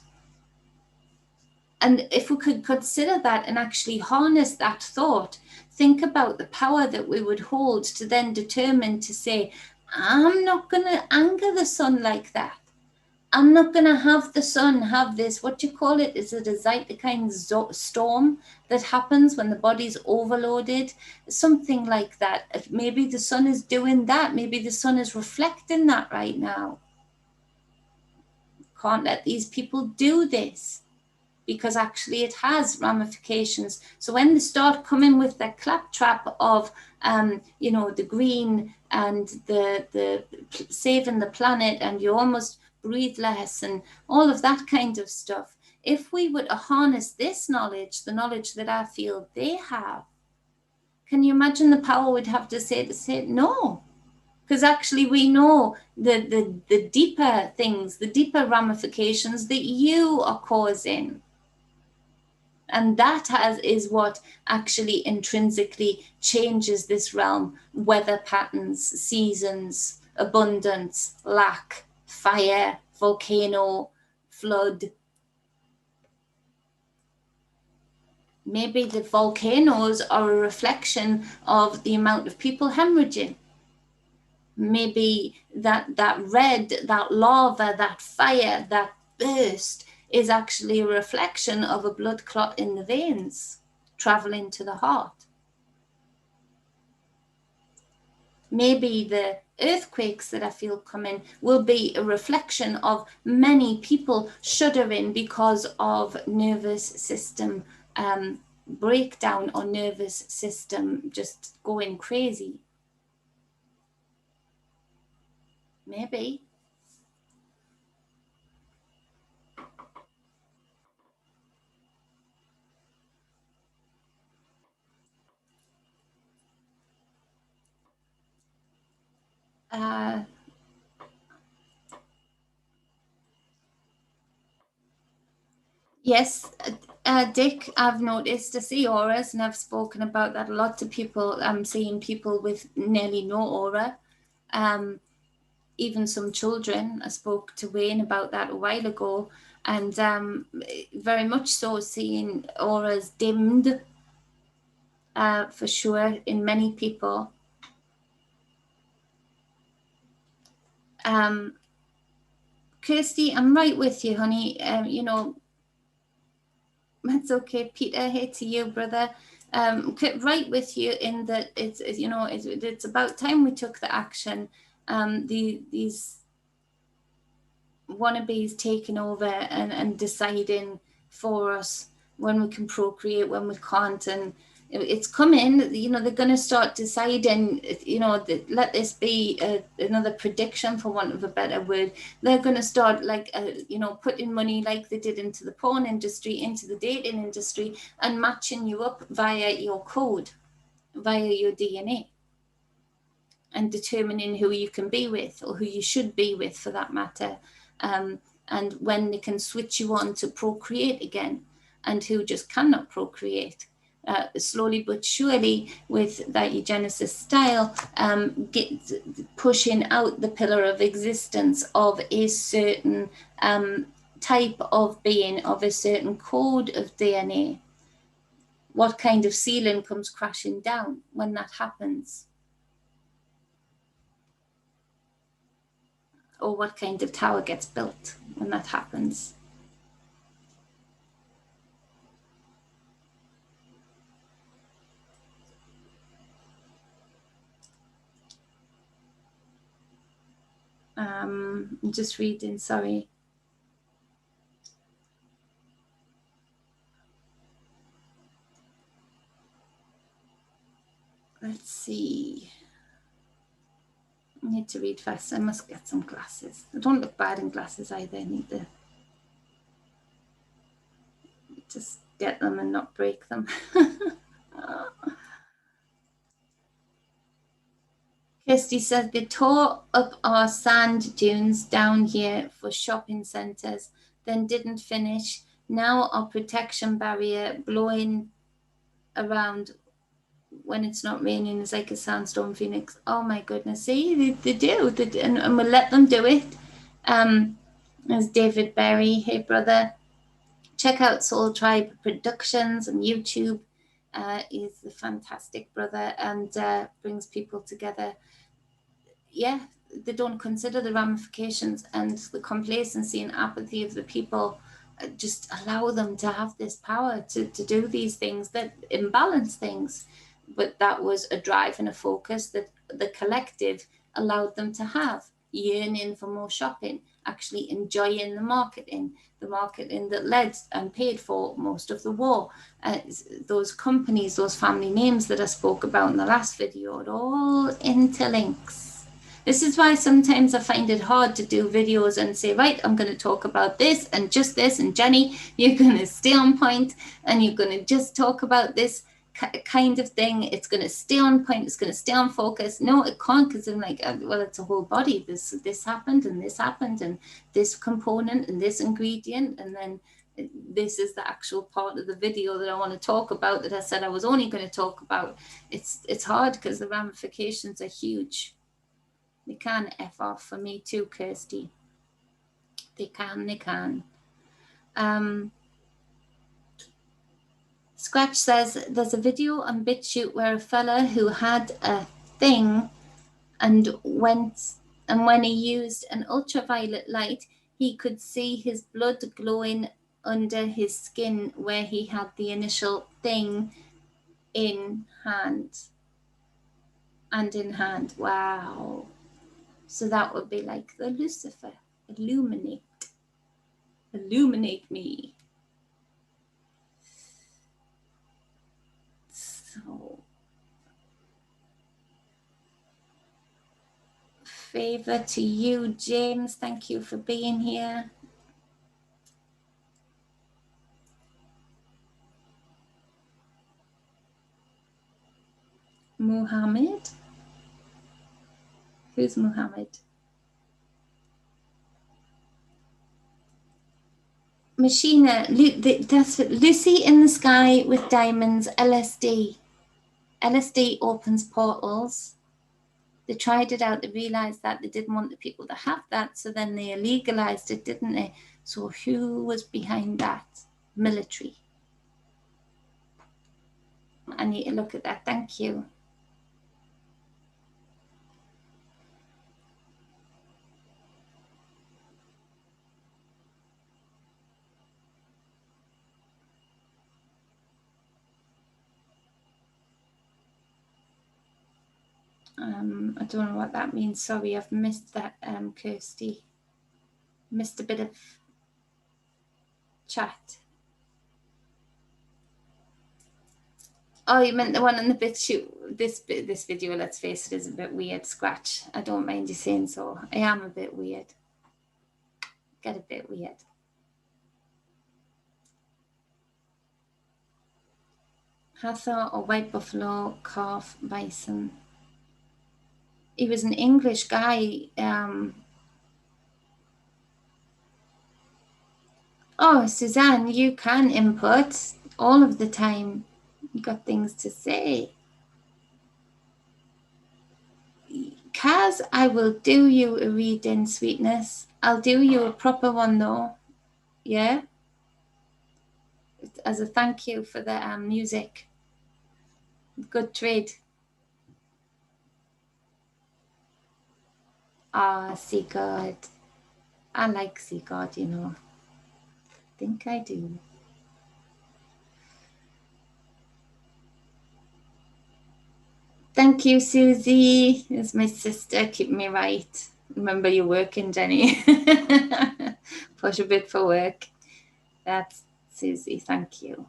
And if we could consider that and actually harness that thought, think about the power that we would hold to then determine to say, I'm not going to anger the sun like that. I'm not going to have the sun have this, what do you call it? Is it a cytokine storm that happens when the body's overloaded? Something like that. Maybe the sun is doing that. Maybe the sun is reflecting that right now. Can't let these people do this, because actually it has ramifications. So when they start coming with their claptrap of, the green and the saving the planet, and you almost breathe less and all of that kind of stuff, if we would harness this knowledge, the knowledge that I feel they have, can you imagine the power we'd have to say no? Because actually we know the deeper things, the deeper ramifications that you are causing. And that is what actually intrinsically changes this realm: weather patterns, seasons, abundance, lack, fire, volcano, flood. Maybe the volcanoes are a reflection of the amount of people hemorrhaging. Maybe that red, that lava, that fire, that burst is actually a reflection of a blood clot in the veins traveling to the heart. Maybe the earthquakes that I feel coming will be a reflection of many people shuddering because of nervous system breakdown, or nervous system just going crazy. Maybe. Yes, Dick, I've noticed I see auras, and I've spoken about that a lot to people. I'm seeing people with nearly no aura, even some children. I spoke to Wayne about that a while ago, and very much so seeing auras dimmed, for sure, in many people. Kirsty, I'm right with you, honey. That's okay, Peter. Hey to you, brother. Right with you in that it's about time we took the action. These wannabes taking over and deciding for us when we can procreate, when we can't, and it's coming. They're going to start deciding. Let this be another prediction, for want of a better word. They're going to start putting money like they did into the porn industry, into the dating industry, and matching you up via your code, via your DNA, and determining who you can be with, or who you should be with for that matter, and when they can switch you on to procreate again, and who just cannot procreate. Slowly but surely, with that eugenesis style, pushing out the pillar of existence of a certain type of being, of a certain code of DNA. What kind of ceiling comes crashing down when that happens? Or what kind of tower gets built when that happens? I'm just reading, sorry. Let's see. I need to read fast. I must get some glasses. I don't look bad in glasses either. I need to just get them and not break them. Kirsty says they tore up our sand dunes down here for shopping centres, then didn't finish. Now our protection barrier blowing around when it's not raining is like a sandstorm phoenix. Oh my goodness. See, they do. And we'll let them do it. As David Berry, hey brother. Check out Soul Tribe Productions on YouTube. He's a fantastic brother, and brings people together. Yeah, they don't consider the ramifications, and the complacency and apathy of the people just allow them to have this power to do these things that imbalance things. But that was a drive and a focus that the collective allowed them to have, yearning for more shopping, actually enjoying the marketing that led and paid for most of the war. Those companies, those family names that I spoke about in the last video, it all interlinks. This is why sometimes I find it hard to do videos and say, right, I'm going to talk about this and just this, and Jenny, you're going to stay on point and you're going to just talk about this kind of thing. It's going to stay on point, it's going to stay on focus. No, it can't, because I'm like, well, it's a whole body. This happened and this happened and this component and this ingredient, and then this is the actual part of the video that I want to talk about that I said I was only going to talk about. It's hard because the ramifications are huge. They can F off for me too, Kirsty. They can. Scratch says, there's a video on BitChute where a fella who had a thing and when he used an ultraviolet light, he could see his blood glowing under his skin where he had the initial thing in hand. Wow. So that would be like the Lucifer. Illuminate me. So, favor to you, James. Thank you for being here. Muhammad? Who's Muhammad? Machina, that's Lucy in the Sky with Diamonds, LSD. LSD opens portals. They tried it out, they realized that they didn't want the people to have that, so then they illegalized it, didn't they? So who was behind that? Military. I need to look at that, thank you. I don't know what that means. Sorry, I've missed that, Kirsty. Missed a bit of chat. Oh, you meant the one on the BitChute. This video, let's face it, is a bit weird, Scratch. I don't mind you saying so. I am a bit weird. Get a bit weird. Hathor or white buffalo, calf, bison. He was an English guy. Oh, Suzanne, you can input all of the time. You got things to say. Kaz, I will do you a reading, sweetness. I'll do you a proper one though. Yeah? As a thank you for the music. Good trade. Ah, Sea God. I like Sea God, you know. I think I do. Thank you, Susie. It's my sister keeping me right. Remember, you're working, Jenny. Push a bit for work. That's Susie. Thank you.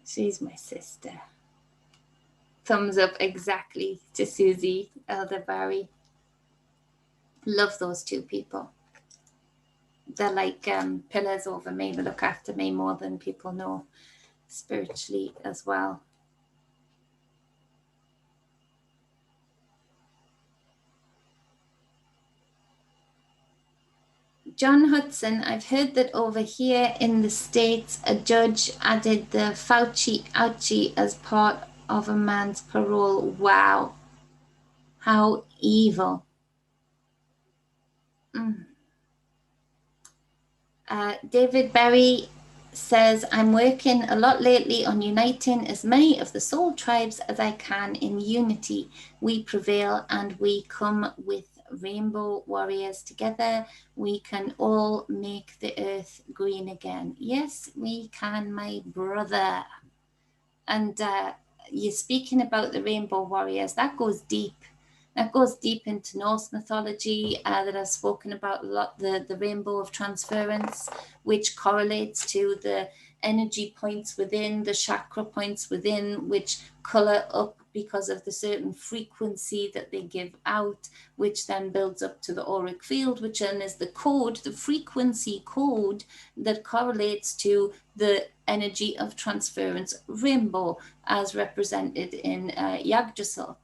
She's my sister. Thumbs up exactly to Susie Elderberry. Love those two people. They're like pillars over me. They look after me more than people know, spiritually as well. John Hudson, I've heard that over here in the States, a judge added the Fauci ouchie as part of a man's parole. Wow. How evil. David Berry says, I'm working a lot lately on uniting as many of the soul tribes as I can in unity. We prevail and we come with rainbow warriors together, we can all make the earth green again. Yes, we can, my brother. And you're speaking about the rainbow warriors. That goes deep. That goes deep into Norse mythology that I've spoken about a lot, the rainbow of transference, which correlates to the energy points within, the chakra points within, which color up because of the certain frequency that they give out, which then builds up to the auric field, which then is the code, the frequency code that correlates to the energy of transference rainbow as represented in Yggdrasil.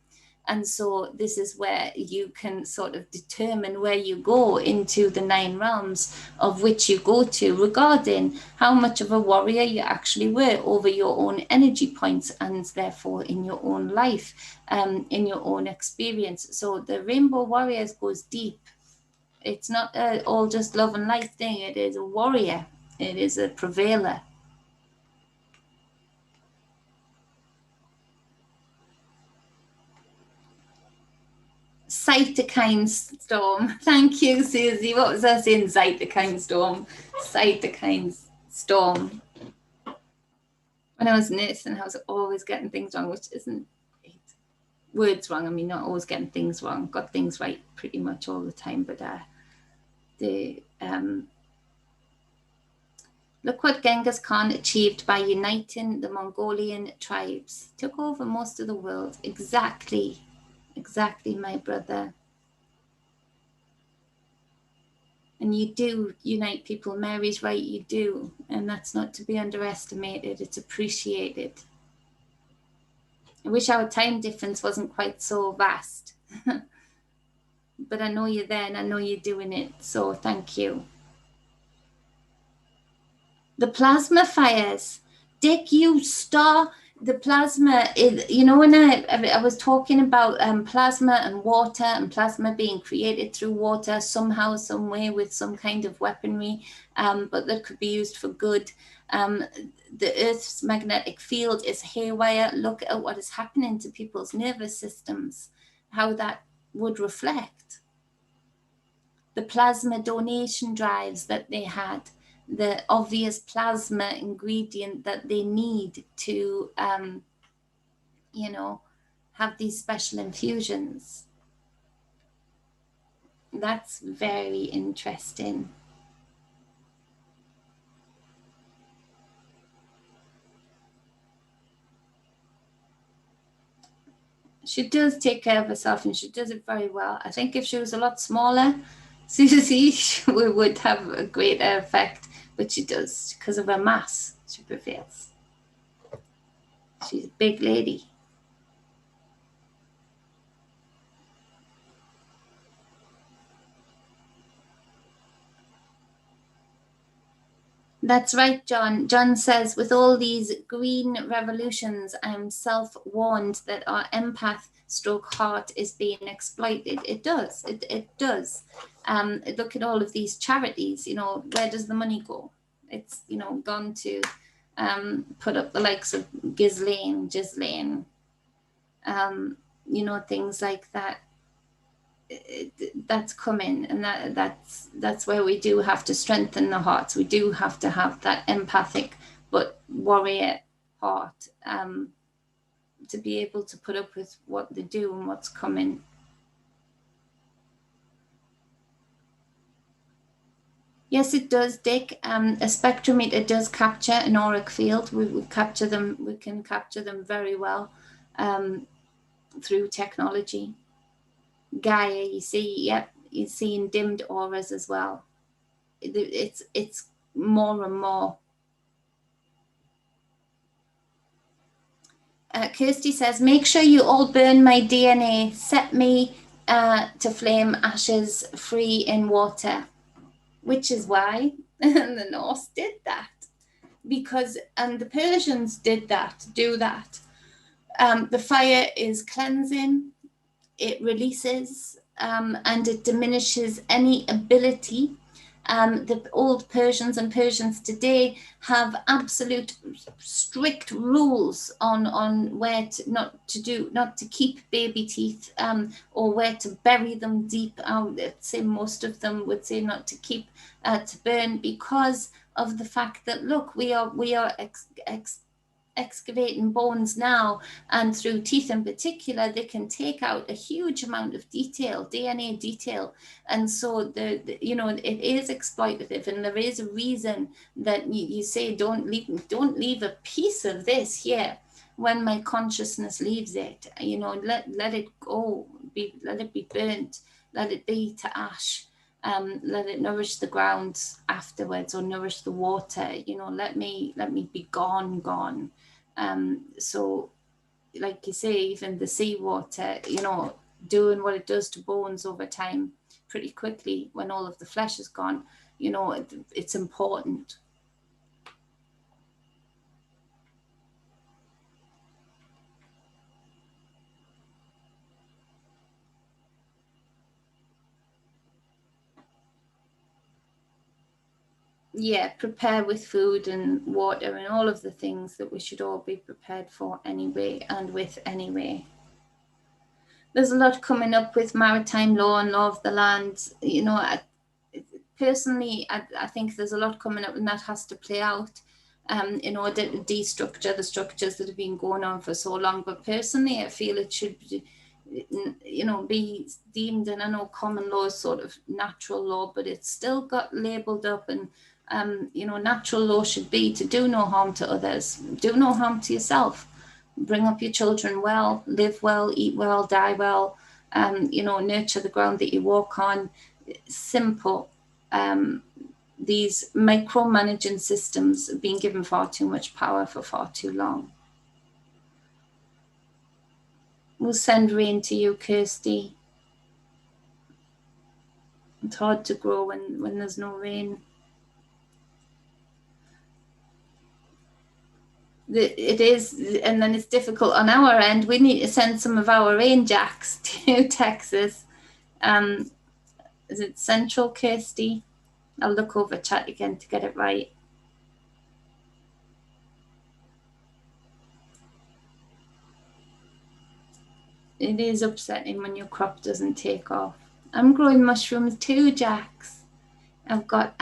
And so this is where you can sort of determine where you go into the 9 realms of which you go to regarding how much of a warrior you actually were over your own energy points and therefore in your own life, in your own experience. So the rainbow warriors goes deep. It's not all just love and light thing. It is a warrior. It is a prevailer. Cytokine storm. Thank you, Susie. What was I saying? Cytokine storm. Cytokine storm. When I was nursing, I was always getting things wrong, which isn't words wrong. I mean, not always getting things wrong. Got things right pretty much all the time. But look what Genghis Khan achieved by uniting the Mongolian tribes. Took over most of the world. Exactly. Exactly, my brother. And you do unite people. Mary's right, you do. And that's not to be underestimated. It's appreciated. I wish our time difference wasn't quite so vast. But I know you're there and I know you're doing it. So thank you. The plasma fires. Dick, you star. The plasma is, you know, when I was talking about plasma and water and plasma being created through water somehow, some way with some kind of weaponry, but that could be used for good. The Earth's magnetic field is haywire. Look at what is happening to people's nervous systems, how that would reflect. The plasma donation drives that they had, the obvious plasma ingredient that they need to, you know, have these special infusions. That's very interesting. She does take care of herself and she does it very well. I think if she was a lot smaller, Susie, she would have a greater effect, but she does because of her mass. She prevails. She's a big lady. That's right, John. John says, with all these green revolutions, I'm self-warned that our empath stroke heart is being exploited. It does. It does. Look at all of these charities. You know, where does the money go? It's, you know, gone to put up the likes of Ghislaine, you know, things like that. That's coming, and that's where we do have to strengthen the hearts. We do have to have that empathic but warrior heart to be able to put up with what they do and what's coming. Yes, it does, Dick. A spectrometer does capture an auric field. We capture them. We can capture them very well through technology. Gaia, you see, yep, you're seeing dimmed auras as well. It's more and more. Kirsty says, make sure you all burn my DNA. Set me to flame ashes free in water. Which is why the Norse did that. Because, and the Persians did that, do that. The fire is cleansing. It releases and it diminishes any ability The old Persians and Persians today have absolute strict rules on where to not to keep baby teeth, or where to bury them deep. I'd say most of them would say not to keep to burn, because of the fact that, look, we are excavating bones now, and through teeth in particular, they can take out a huge amount of detail, DNA detail, and so you know, it is exploitative, and there is a reason that you say don't leave a piece of this here when my consciousness leaves it. You know, let it go, let it be burnt, let it be to ash. Let it nourish the ground afterwards, or nourish the water. You know, let me be gone. So, like you say, even the seawater, you know, doing what it does to bones over time, pretty quickly when all of the flesh is gone. You know, it's important. Yeah, prepare with food and water and all of the things that we should all be prepared for anyway, and with anyway. There's a lot coming up with maritime law and law of the land. You know, personally, I think there's a lot coming up, and that has to play out in order to destructure the structures that have been going on for so long. But personally, I feel it should be, you know, be deemed, and I know common law is sort of natural law, but it's still got labelled up, and you know, natural law should be to do no harm to others, do no harm to yourself, bring up your children well, live well, eat well, die well, you know, nurture the ground that you walk on. Simple. These micromanaging systems have been given far too much power for far too long. We'll send rain to you, Kirsty. It's hard to grow when there's no rain. It is, and then it's difficult on our end. We need to send some of our rain jacks to Texas. Is it Central, Kirsty? I'll look over chat again to get it right. It is upsetting when your crop doesn't take off. I'm growing mushrooms too, Jax. I've got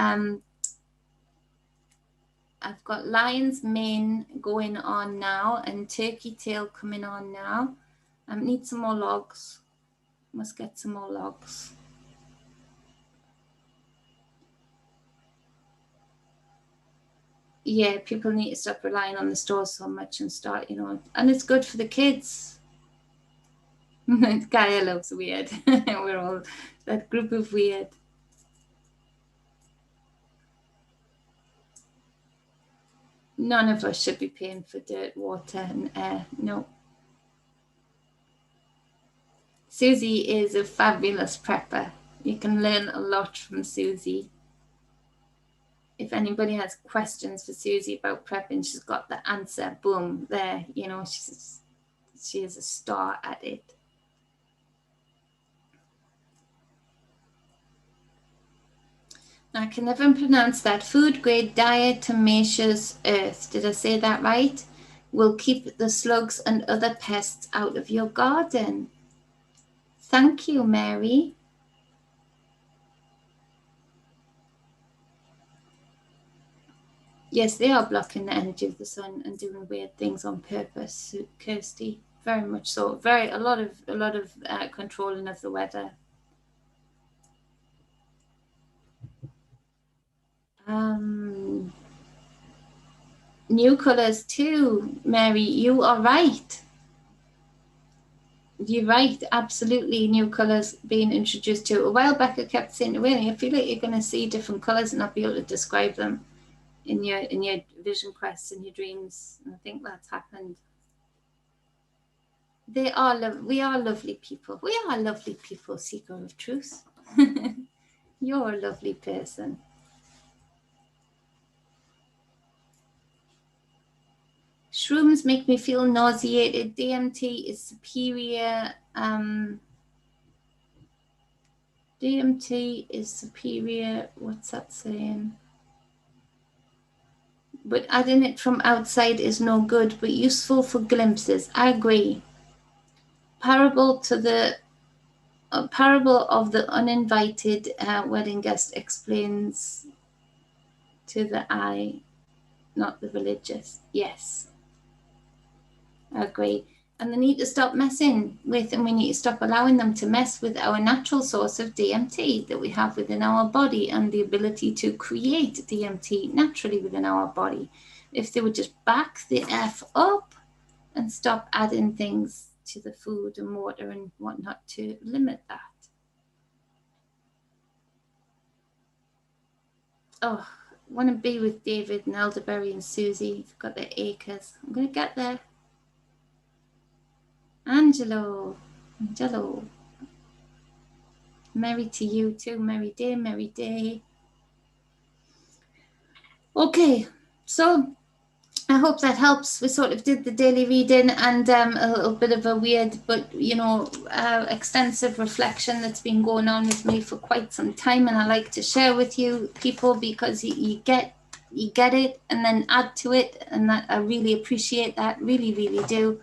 lion's mane going on now, and turkey tail coming on now. Need some more logs. Must get some more logs. Yeah, people need to stop relying on the stores so much and start, you know, and it's good for the kids. Gaia looks weird. We're all that group of weird. None of us should be paying for dirt, water, and air. No. Susie is a fabulous prepper. You can learn a lot from Susie. If anybody has questions for Susie about prepping, she's got the answer. Boom, there. You know, she is a star at it. I can never pronounce that. Food grade diatomaceous earth. Did I say that right? Will keep the slugs and other pests out of your garden. Thank you, Mary. Yes, they are blocking the energy of the sun and doing weird things on purpose, Kirsty. Very much so. A lot of controlling of the weather. New colours too, Mary. You are right. You're right. Absolutely, new colours being introduced too. A while back, I kept saying, "Well, I feel like you're going to see different colours and not be able to describe them in your vision quests and your dreams." And I think that's happened. We are lovely people. We are lovely people, seeker of truth. You're a lovely person. Shrooms make me feel nauseated. DMT is superior. DMT is superior. What's that saying? But adding it from outside is no good, but useful for glimpses. I agree. Parable of the uninvited wedding guest explains to the eye, not the religious. Yes, I agree. And they need to stop messing with, and we need to stop allowing them to mess with our natural source of DMT that we have within our body and the ability to create DMT naturally within our body. If they would just back the F up and stop adding things to the food and water and whatnot to limit that. Oh, I want to be with David and Elderberry and Susie. They've got their acres. I'm going to get there. Angelo. Merry to you too. Merry day, merry day. Okay, so I hope that helps. We sort of did the daily reading and a little bit of a weird, but extensive reflection that's been going on with me for quite some time, and I like to share with you people because you get it and then add to it, and that I really appreciate that. Really, really do.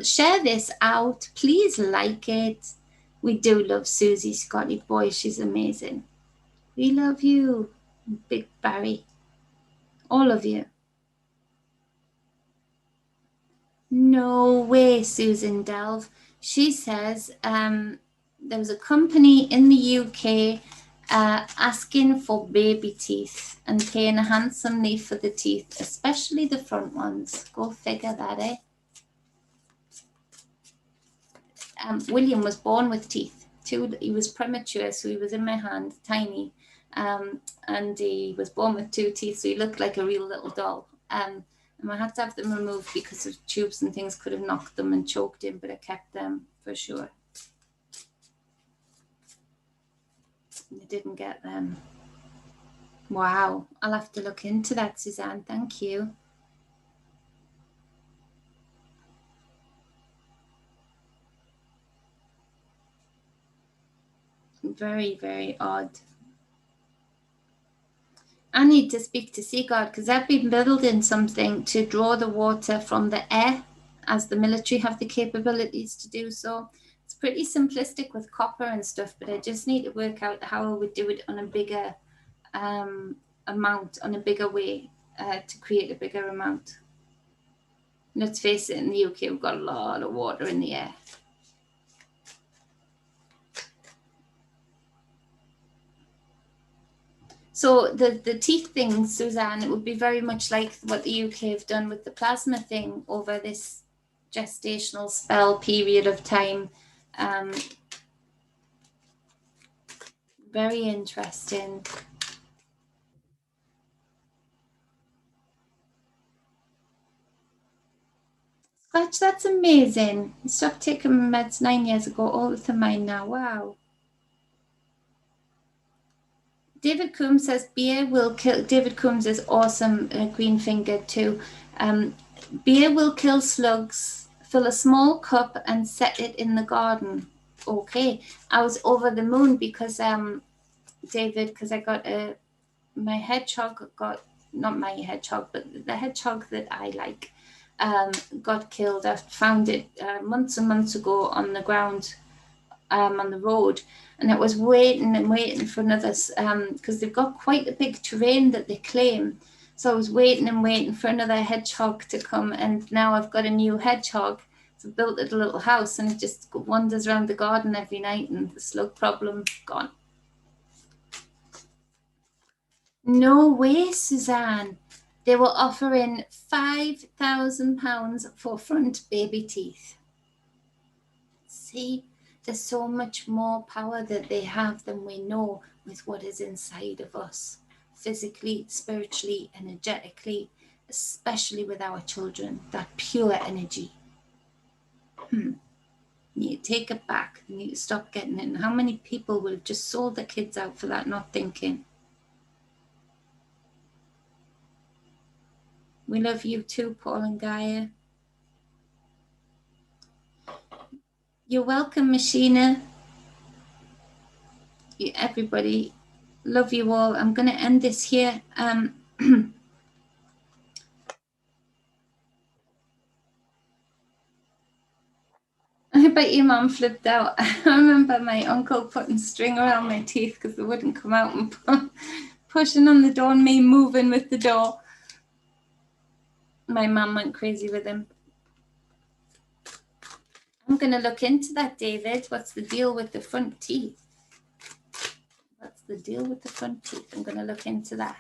Share this out. Please like it. We do love Susie Scotty. Boy, she's amazing. We love you, Big Barry. All of you. No way, Susan Delve. She says there was a company in the UK asking for baby teeth and paying handsomely for the teeth, especially the front ones. Go figure that, eh? William was born with teeth. He was premature, so he was in my hand, tiny. And he was born with 2 teeth, so he looked like a real little doll. And I had to have them removed because of tubes and things could have knocked them and choked him, but I kept them for sure. I didn't get them. Wow, I'll have to look into that, Suzanne. Thank you. Very, very odd. I need to speak to Sea God because I've been building something to draw the water from the air, as the military have the capabilities to do so. It's pretty simplistic with copper and stuff, but I just need to work out how I would do it on a bigger amount, on a bigger way, to create a bigger amount. Let's face it, in the UK, we've got a lot of water in the air. So the teeth thing, Suzanne, it would be very much like what the UK have done with the plasma thing over this gestational spell period of time. Very interesting. Scratch, that's amazing. I stopped taking meds 9 years ago, all with the mine now. Wow. David Coombs says beer will kill. David Coombs is awesome, green fingered too. Beer will kill slugs. Fill a small cup and set it in the garden. Okay, I was over the moon because David, because I got my hedgehog got, not my hedgehog, but the hedgehog that I like got killed. I found it months and months ago on the ground on the road, and it was waiting and waiting for another, because they've got quite a big terrain that they claim. So I was waiting and waiting for another hedgehog to come, and now I've got a new hedgehog. So I built it a little house, and it just wanders around the garden every night, and the slug problem gone. No way, Suzanne. They were offering £5,000 for front baby teeth. See, there's so much more power that they have than we know with what is inside of us, physically, spiritually, energetically, especially with our children, that pure energy. You need to take it back. You need to stop getting it. And how many people will have just sold their kids out for that, not thinking? We love you too, Paul and Gaia. You're welcome, Machina. everybody, love you all. I'm going to end this here. I bet your mum flipped out. I remember my uncle putting string around my teeth because they wouldn't come out, and pushing on the door and me moving with the door. My mum went crazy with him. I'm going to look into that, David. What's the deal with the front teeth? What's the deal with the front teeth? I'm going to look into that.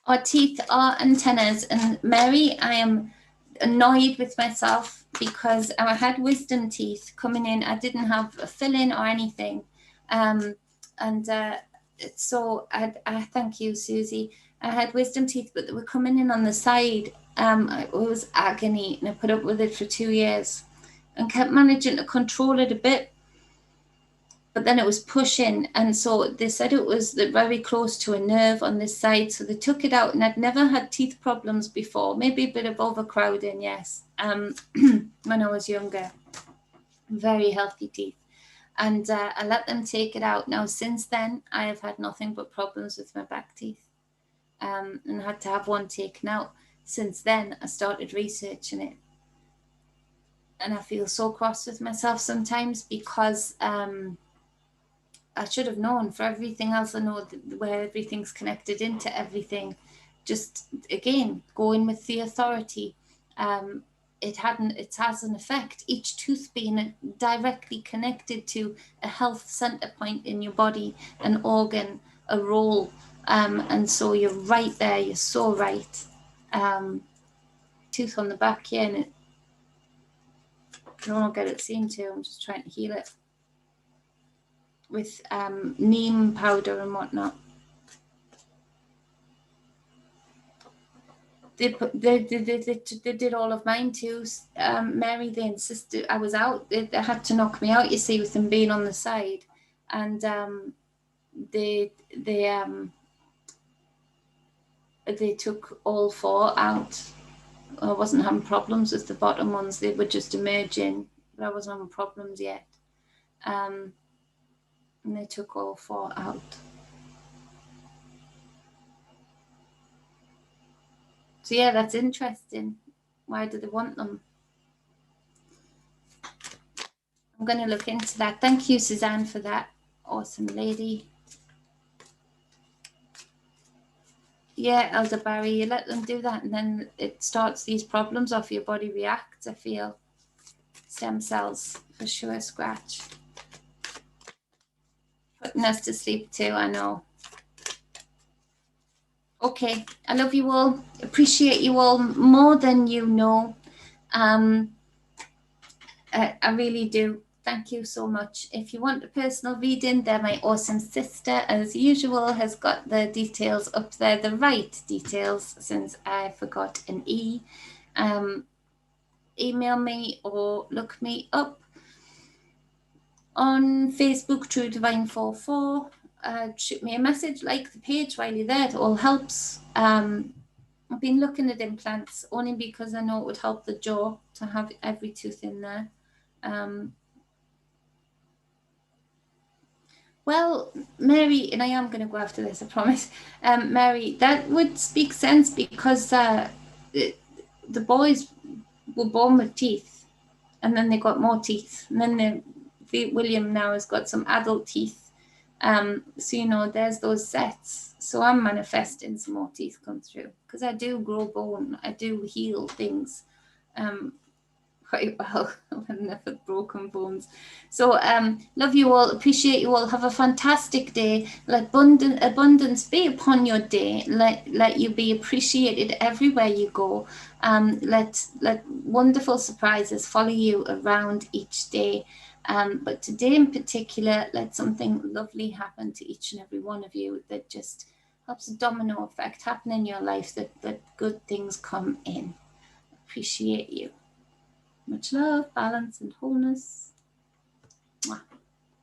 Our teeth are antennas. And Mary, I am annoyed with myself because I had wisdom teeth coming in. I didn't have a fill-in or anything. So I thank you, Susie. I had wisdom teeth, but they were coming in on the side. It was agony, and I put up with it for 2 years and kept managing to control it a bit. But then it was pushing, and so they said it was very close to a nerve on this side, so they took it out, and I'd never had teeth problems before. Maybe a bit of overcrowding, yes, when I was younger. Very healthy teeth. And I let them take it out. Now, since then, I have had nothing but problems with my back teeth, and I had to have one taken out. Since then, I started researching it, and I feel so cross with myself sometimes because I should have known. For everything else, I know where everything's connected into everything. Just again, going with the authority. It has an effect. Each tooth being directly connected to a health center point in your body, an organ, a role. And so you're right there. You're so right. Tooth on the back here, and I don't get it seen to. I'm just trying to heal it with neem powder and whatnot. They did all of mine too. Mary, they insisted I was out. They had to knock me out, you see, with them being on the side, and they took all 4 out. I wasn't having problems with the bottom ones; they were just emerging, but I wasn't having problems yet. And they took all 4 out. So yeah, that's interesting. Why do they want them? I'm going to look into that. Thank you, Suzanne, for that. Awesome lady. Yeah, Elder Barry, you let them do that, and then it starts these problems off. Your body reacts, I feel. Stem cells, for sure, scratch. Putting us to sleep too, I know. Okay, I love you all. Appreciate you all more than you know. I really do. Thank you so much. If you want a personal reading, then my awesome sister, as usual, has got the details up there, the right details, since I forgot an E. Email me or look me up on Facebook, True Divine 44. Shoot me a message, like the page while you're there. It all helps. I've been looking at implants only because I know it would help the jaw to have every tooth in there. Well, Mary, and I am going to go after this, I promise. Mary, that would speak sense because the boys were born with teeth, and then they got more teeth, and then William now has got some adult teeth. So, you know, there's those sets. So I'm manifesting some more teeth come through because I do grow bone. I do heal things quite well. I've never broken bones. So love you all. Appreciate you all. Have a fantastic day. Let abundance be upon your day. Let you be appreciated everywhere you go. Let wonderful surprises follow you around each day. But today in particular, let something lovely happen to each and every one of you that just helps a domino effect happen in your life, that good things come in. Appreciate you. Much love, balance, and wholeness.